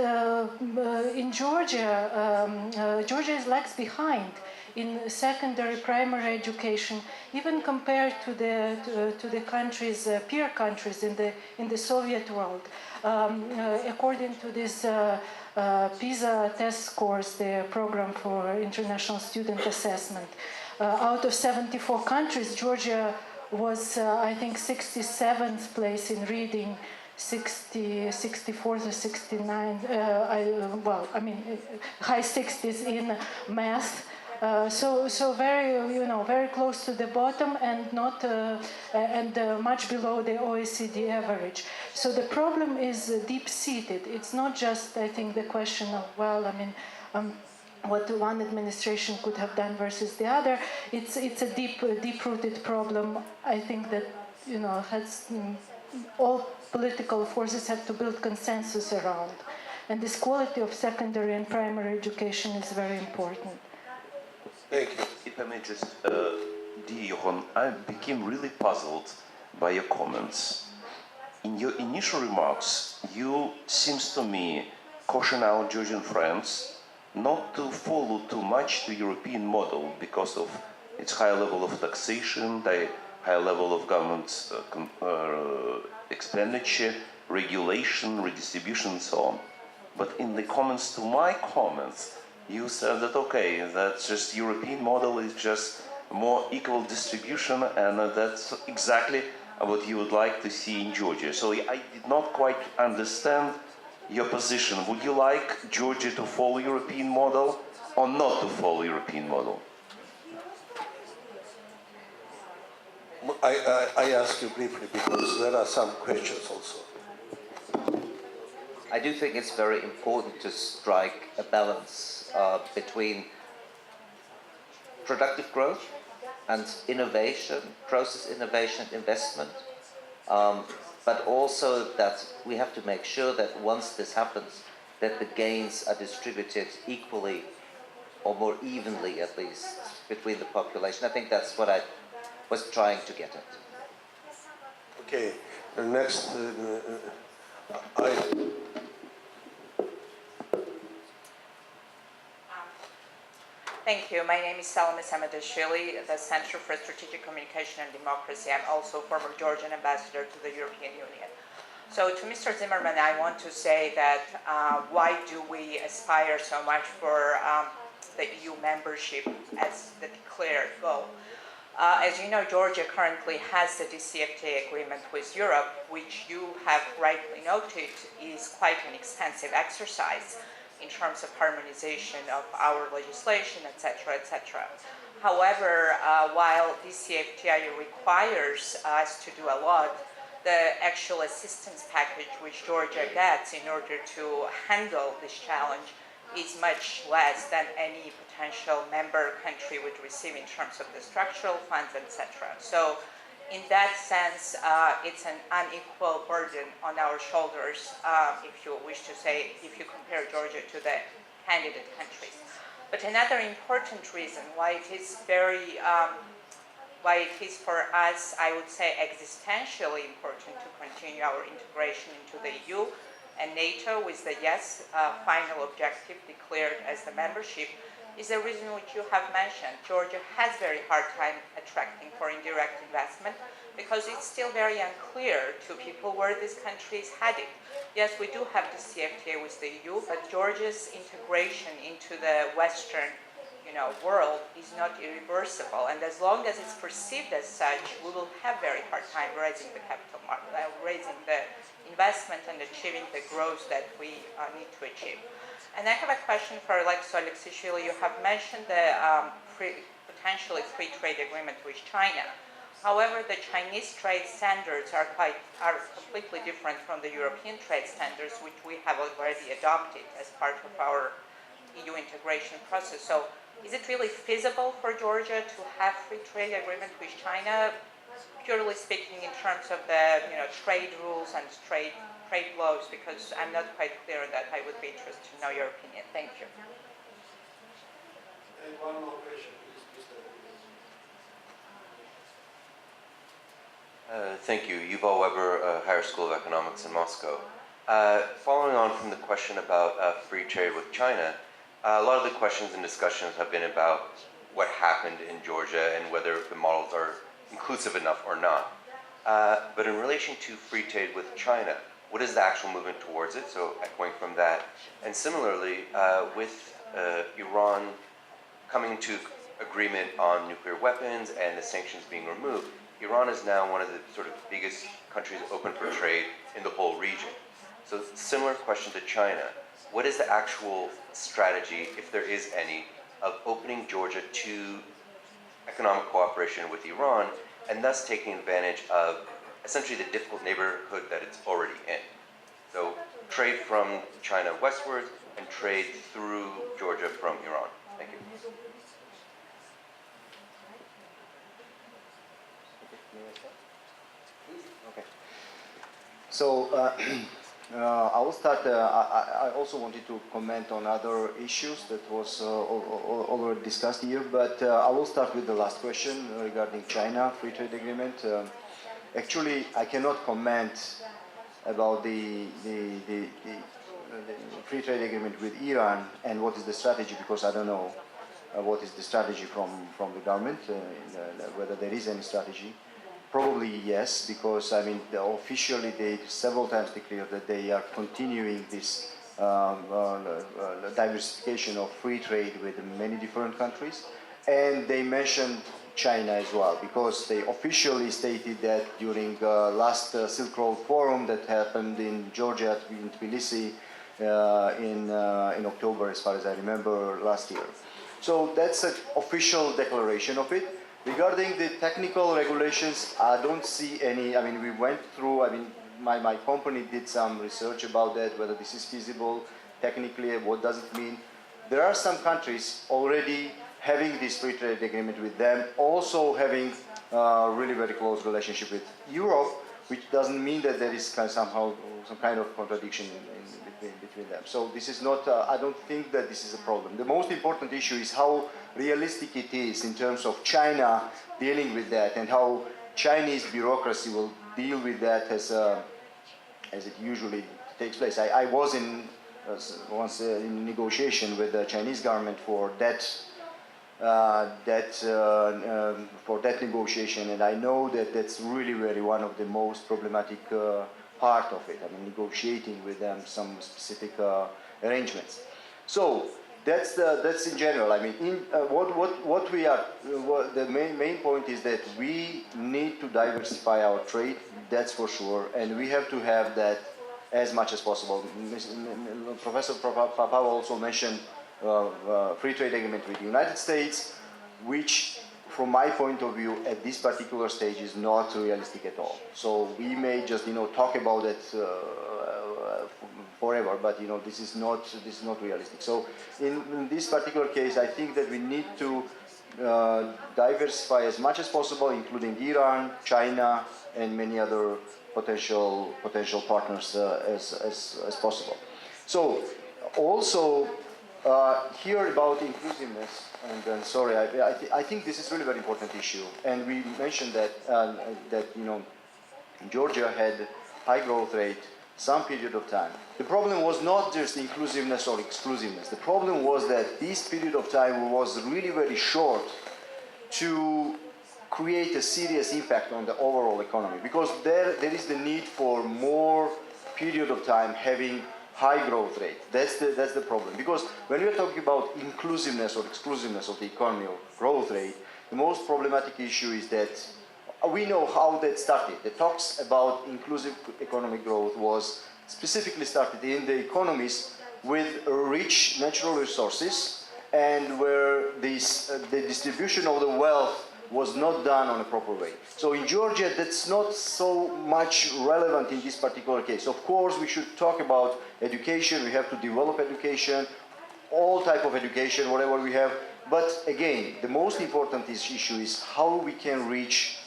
in Georgia, Georgia is lags behind in secondary, primary education, even compared to the countries, peer countries in the Soviet world. According to this PISA test scores, the Program for International Student Assessment, out of 74 countries, Georgia was, I think, 67th place in reading, 64th or 69th, high 60s in math. So very close to the bottom and not much below the OECD average. So the problem is deep-seated. It's not just, I think, the question of what one administration could have done versus the other. It's a deep-rooted problem. I think that has all political forces have to build consensus around, and this quality of secondary and primary education is very important. Thank you. If I may just, dear Jochen, I became really puzzled by your comments. In your initial remarks, you, seems to me, caution our Georgian friends not to follow too much the European model because of its high level of taxation, the high level of government expenditure, regulation, redistribution, and so on. But in the comments to my comments, you said that, okay, that's just European model is just more equal distribution, and that's exactly what you would like to see in Georgia. So I did not quite understand your position. Would you like Georgia to follow European model or not to follow European model? I ask you briefly because there are some questions also. I do think it's very important to strike a balance between productive growth and innovation, process innovation, investment, but also that we have to make sure that once this happens, that the gains are distributed equally or more evenly, at least, between the population. I think that's what I was trying to get at. Okay, next, Thank you. My name is Salome Samadashvili, the Center for Strategic Communication and Democracy. I'm also former Georgian ambassador to the European Union. So to Mr. Zimmermann, I want to say that why do we aspire so much for the EU membership as the declared goal? As you know, Georgia currently has a DCFTA agreement with Europe, which you have rightly noted is quite an extensive exercise in terms of harmonization of our legislation, etc., etc. However, while DCFTA requires us to do a lot, the actual assistance package which Georgia gets in order to handle this challenge is much less than any potential member country would receive in terms of the structural funds, etc. So in that sense, it's an unequal burden on our shoulders, if you wish to say, if you compare Georgia to the candidate countries. But another important reason why it is why it is for us, I would say, existentially important to continue our integration into the EU and NATO with the final objective declared as the membership, is the reason which you have mentioned. Georgia has very hard time attracting foreign direct investment because it's still very unclear to people where this country is headed. Yes, we do have the CFTA with the EU, but Georgia's integration into the Western world is not irreversible, and as long as it's perceived as such, we will have very hard time raising the capital market, raising the investment and achieving the growth that we need to achieve. And I have a question for Aleksishvili. You have mentioned the potentially free trade agreement with China. However, the Chinese trade standards are completely different from the European trade standards, which we have already adopted as part of our EU integration process. So is it really feasible for Georgia to have free trade agreement with China, purely speaking in terms of the trade rules and trade laws? Because I'm not quite clear on that. I would be interested to know your opinion. Thank you. And one more question, please, Mr. Thank you. Yuval Weber, Higher School of Economics in Moscow. Following on from the question about free trade with China, a lot of the questions and discussions have been about what happened in Georgia and whether the models are inclusive enough or not. But in relation to free trade with China, what is the actual movement towards it? So echoing from that. And similarly, with Iran coming to agreement on nuclear weapons and the sanctions being removed, Iran is now one of the sort of biggest countries open for trade in the whole region. So similar question to China. What is the actual strategy, if there is any, of opening Georgia to economic cooperation with Iran and thus taking advantage of essentially the difficult neighborhood that it's already in? So trade from China westward and trade through Georgia from Iran. Thank you. Okay. So I will start. I also wanted to comment on other issues that was already discussed here, but I will start with the last question regarding China free trade agreement. Actually, I cannot comment about the free trade agreement with Iran and what is the strategy, because I don't know what is the strategy from the government, whether there is any strategy. Probably yes, because I mean officially they several times declared that they are continuing this diversification of free trade with many different countries, and they mentioned China as well, because they officially stated that during last Silk Road Forum that happened in Georgia, in Tbilisi, in October, as far as I remember, last year. So that's an official declaration of it. Regarding the technical regulations, I don't see any. I mean, we went through, I mean, my company did some research about that, whether this is feasible technically, what does it mean. There are some countries already having this free trade agreement with them, also having a really very close relationship with Europe, which doesn't mean that there is somehow some kind of contradiction between them. So this is not, I don't think that this is a problem. The most important issue is how realistic it is in terms of China dealing with that, and how Chinese bureaucracy will deal with that as it usually takes place. I was once in negotiation with the Chinese government for that negotiation, and I know that that's really very one of the most problematic part of it. I mean, negotiating with them some specific arrangements. So that's in general. I mean, the main point is that we need to diversify our trade. That's for sure, and we have to have that as much as possible. Professor Papava also mentioned free trade agreement with the United States, which, from my point of view, at this particular stage is not realistic at all. So we may just, talk about it forever, but this is not realistic. So in this particular case, I think that we need to diversify as much as possible, including Iran, China, and many other potential partners as possible. So also here about inclusiveness, and sorry, I think this is really very important issue, and we mentioned that Georgia had high growth rate some period of time. The problem was not just inclusiveness or exclusiveness. The problem was that this period of time was really very short to create a serious impact on the overall economy, because there is the need for more period of time having high growth rate. That's the problem. Because when we are talking about inclusiveness or exclusiveness of the economy or growth rate, the most problematic issue is that we know how that started. The talks about inclusive economic growth was specifically started in the economies with rich natural resources, and where the distribution of the wealth was not done on a proper way. So in Georgia, that's not so much relevant in this particular case. Of course, we should talk about education. We have to develop education. all type of education, whatever we have. But again, the most important issue is how we can reach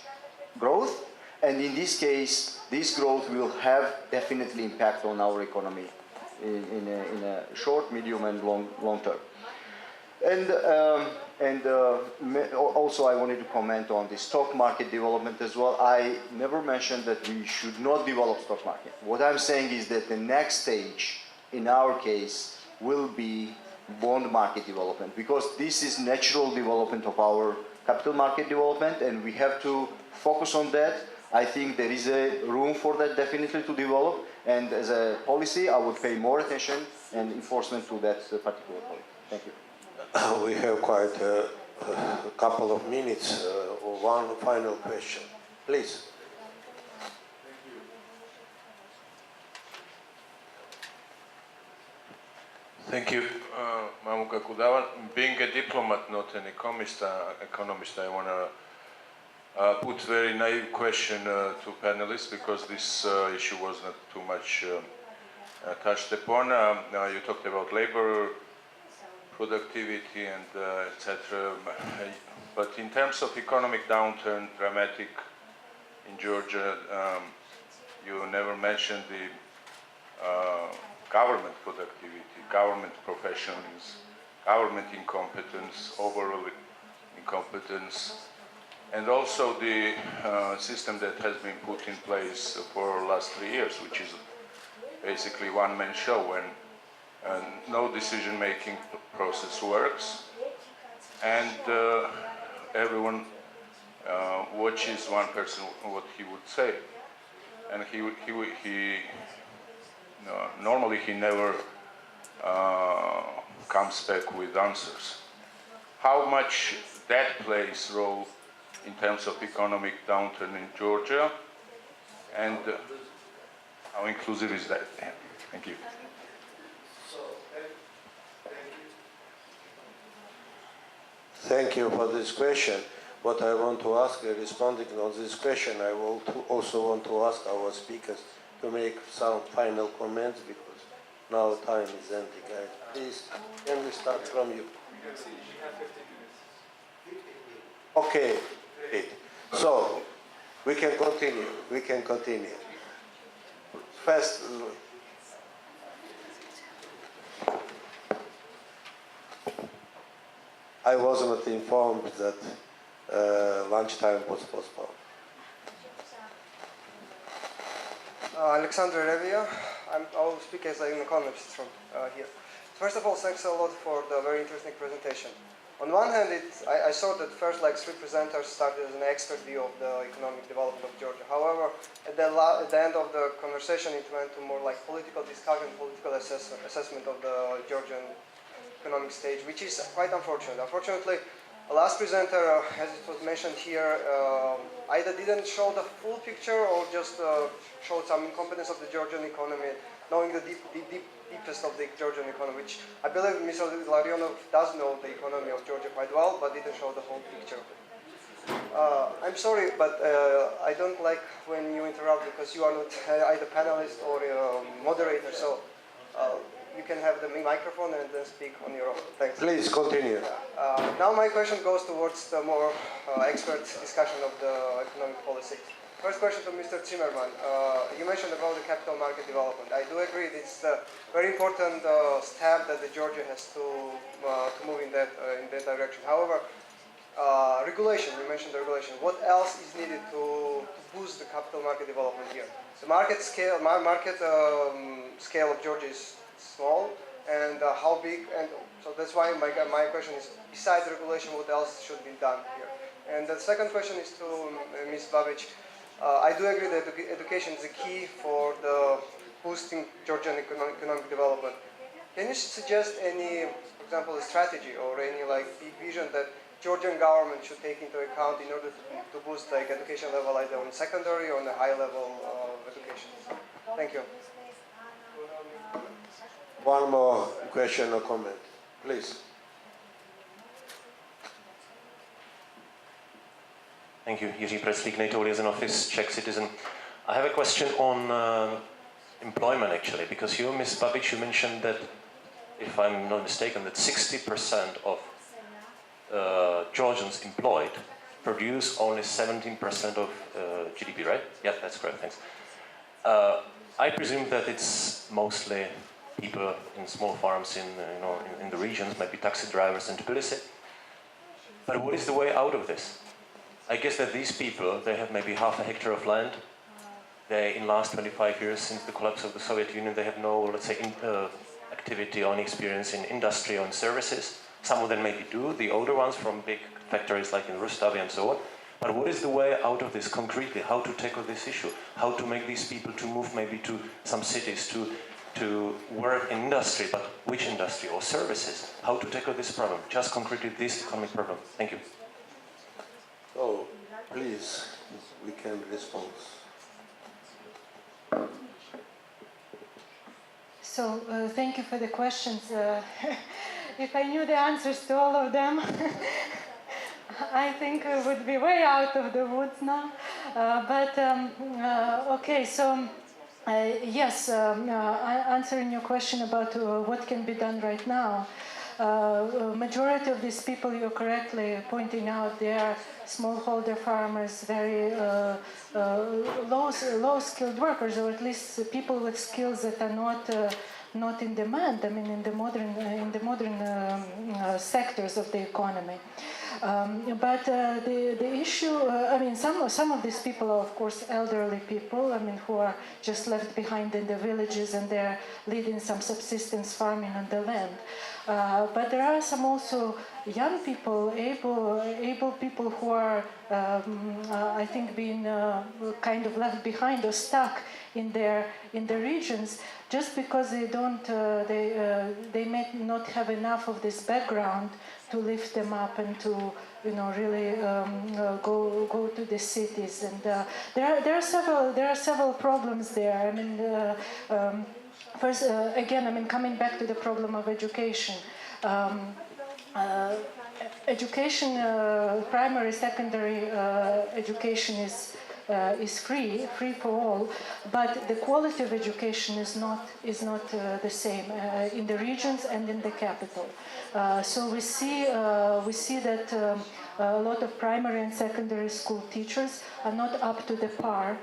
growth, and in this case, this growth will have definitely impact on our economy in a short, medium, and long term. And also I wanted to comment on the stock market development as well. I never mentioned that we should not develop stock market. What I'm saying is that the next stage, in our case, will be bond market development, because this is natural development of our capital market development, and we have to focus on that. I think there is a room for that definitely to develop, and as a policy, I would pay more attention and enforcement to that particular point. Thank you. We have quite a couple of minutes. One final question, please. Thank you, Mamuka Kudavan. Being a diplomat, not an economist, I want to put very naive question to panelists, because this issue was not too much touched upon. You talked about labor, productivity, and etc. But in terms of economic downturn, dramatic in Georgia, you never mentioned the government productivity, government professionalism, government incompetence, overall incompetence, and also the system that has been put in place for the last 3 years, which is basically one-man show, when no decision-making process works, and everyone watches one person what he would say, and normally he never comes back with answers. How much that plays role in terms of economic downturn in Georgia, and how inclusive is that? Thank you. Thank you for this question. What I want to ask, responding on this question, I will also want to ask our speakers to make some final comments, because now time is ending. Please, can we start from you? Okay, great. So, we can continue. First, I was not informed that lunchtime was postponed. Alexander Revia. I will speak as an economist from here. First of all, thanks a lot for the very interesting presentation. On one hand, I saw that first like 3 presenters started as an expert view of the economic development of Georgia. However, at the end of the conversation, it went to more like political discussion, political assessment of the Georgian economic stage, which is quite unfortunate. Unfortunately, the last presenter, as it was mentioned here, either didn't show the full picture or just showed some incompetence of the Georgian economy, knowing the deepest of the Georgian economy, which I believe Mr. Larionov does know the economy of Georgia quite well, but didn't show the whole picture of it. I'm sorry, but I don't like when you interrupt, because you are not either panelist or moderator, so you can have the microphone and then speak on your own. Thanks. Please continue. Now my question goes towards the more expert discussion of the economic policy. First question to Mr. Zimmermann. You mentioned about the capital market development. I do agree it's a very important step that the Georgia has to move in that direction. However, regulation, you mentioned the regulation. What else is needed to boost the capital market development here? The market scale of Georgia is small, and how big, and so that's why my question is, besides regulation, what else should be done here? And the second question is to Ms. Babich. I do agree that education is the key for the boosting Georgian economic development. Can you suggest any, for example, a strategy or any like big vision that Georgian government should take into account in order to boost like education level either on secondary or on a high level of education? Thank you. One more question or comment, please. Thank you. Jiří Preslík, NATO Liaison Office, Czech citizen. I have a question on employment, actually, because you, Ms. Babich, you mentioned that if I'm not mistaken, that 60% of Georgians employed produce only 17% of GDP, right? Yeah, that's correct, thanks. I presume that it's mostly people in small farms in the regions, maybe taxi drivers in Tbilisi. But what is the way out of this? I guess that these people, they have maybe half a hectare of land. They, in the last 25 years since the collapse of the Soviet Union, they have no, let's say, activity or experience in industry or in services. Some of them maybe do, the older ones from big factories like in Rustavi and so on. But what is the way out of this concretely? How to tackle this issue? How to make these people to move maybe to some cities to work in industry, but which industry or services? How to tackle this problem? Just concretely this economic problem. Thank you. So, please, we can respond. So, thank you for the questions. If I knew the answers to all of them, I think we would be way out of the woods now. Okay, so yes, answering your question about what can be done right now. Majority of these people, you're correctly pointing out, they are smallholder farmers, very low-skilled workers, or at least people with skills that are not in demand. I mean, in the modern sectors of the economy. But the issue, I mean, some of these people are, of course, elderly people, I mean, who are just left behind in the villages and they're leading some subsistence farming on the land. But there are some also young people, able people who are, I think, being kind of left behind or stuck in the regions, just because they don't, they may not have enough of this background to lift them up and to, really go to the cities. And there are several problems there. I mean, first, again, I mean, coming back to the problem of education. Education, primary, secondary education is free for all, but the quality of education is not the same in the regions and in the capital. So we see that a lot of primary and secondary school teachers are not up to the par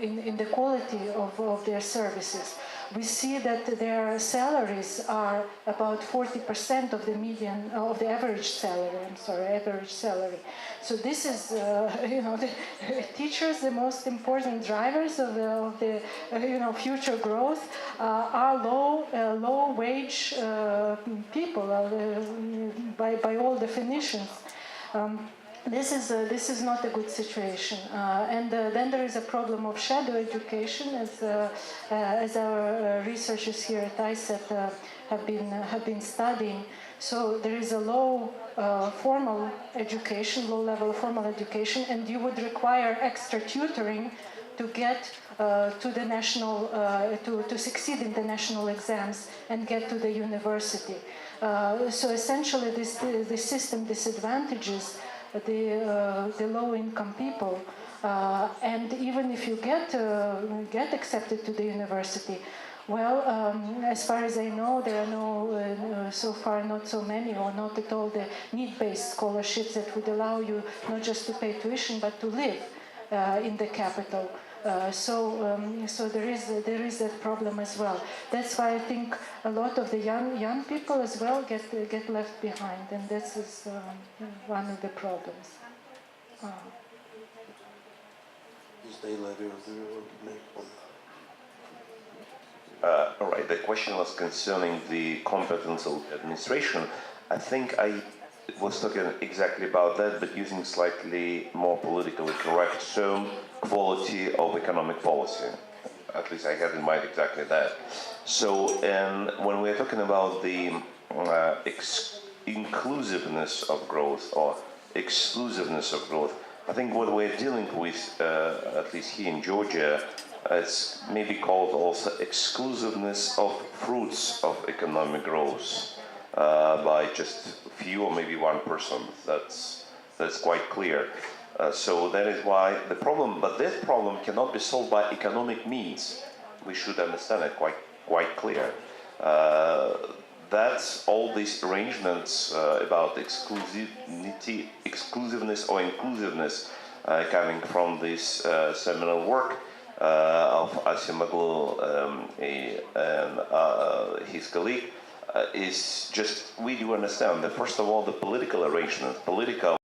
in the quality of their services. We see that their salaries are about 40% of the median, of the average salary. Average salary. So this is, the teachers, the most important drivers of the future growth, are low wage people by all definitions. This is not a good situation, and then there is a problem of shadow education, as our researchers here at ISET have been studying. So there is a low formal education, low level of formal education, and you would require extra tutoring to get to the national, to succeed in the national exams and get to the university. So essentially, this system disadvantages the low-income people, and even if you get accepted to the university, well, as far as I know, there are so far not so many, or not at all, the need-based scholarships that would allow you not just to pay tuition but to live in the capital. So there is that problem as well. That's why I think a lot of the young people as well get left behind, and this is one of the problems. All right. The question was concerning the competence of administration. I think I was talking exactly about that, but using slightly more politically correct term, quality of economic policy. At least I had in mind exactly that. So, and when we're talking about the inclusiveness of growth or exclusiveness of growth, I think what we're dealing with, at least here in Georgia, it's maybe called also exclusiveness of fruits of economic growth by just a few or maybe one person. That's quite clear. So that is why the problem, but that problem cannot be solved by economic means. We should understand it quite clear. That's all these arrangements about exclusiveness or inclusiveness coming from this seminal work of Asimoglu and his colleague is just, we do understand that first of all the political arrangements, political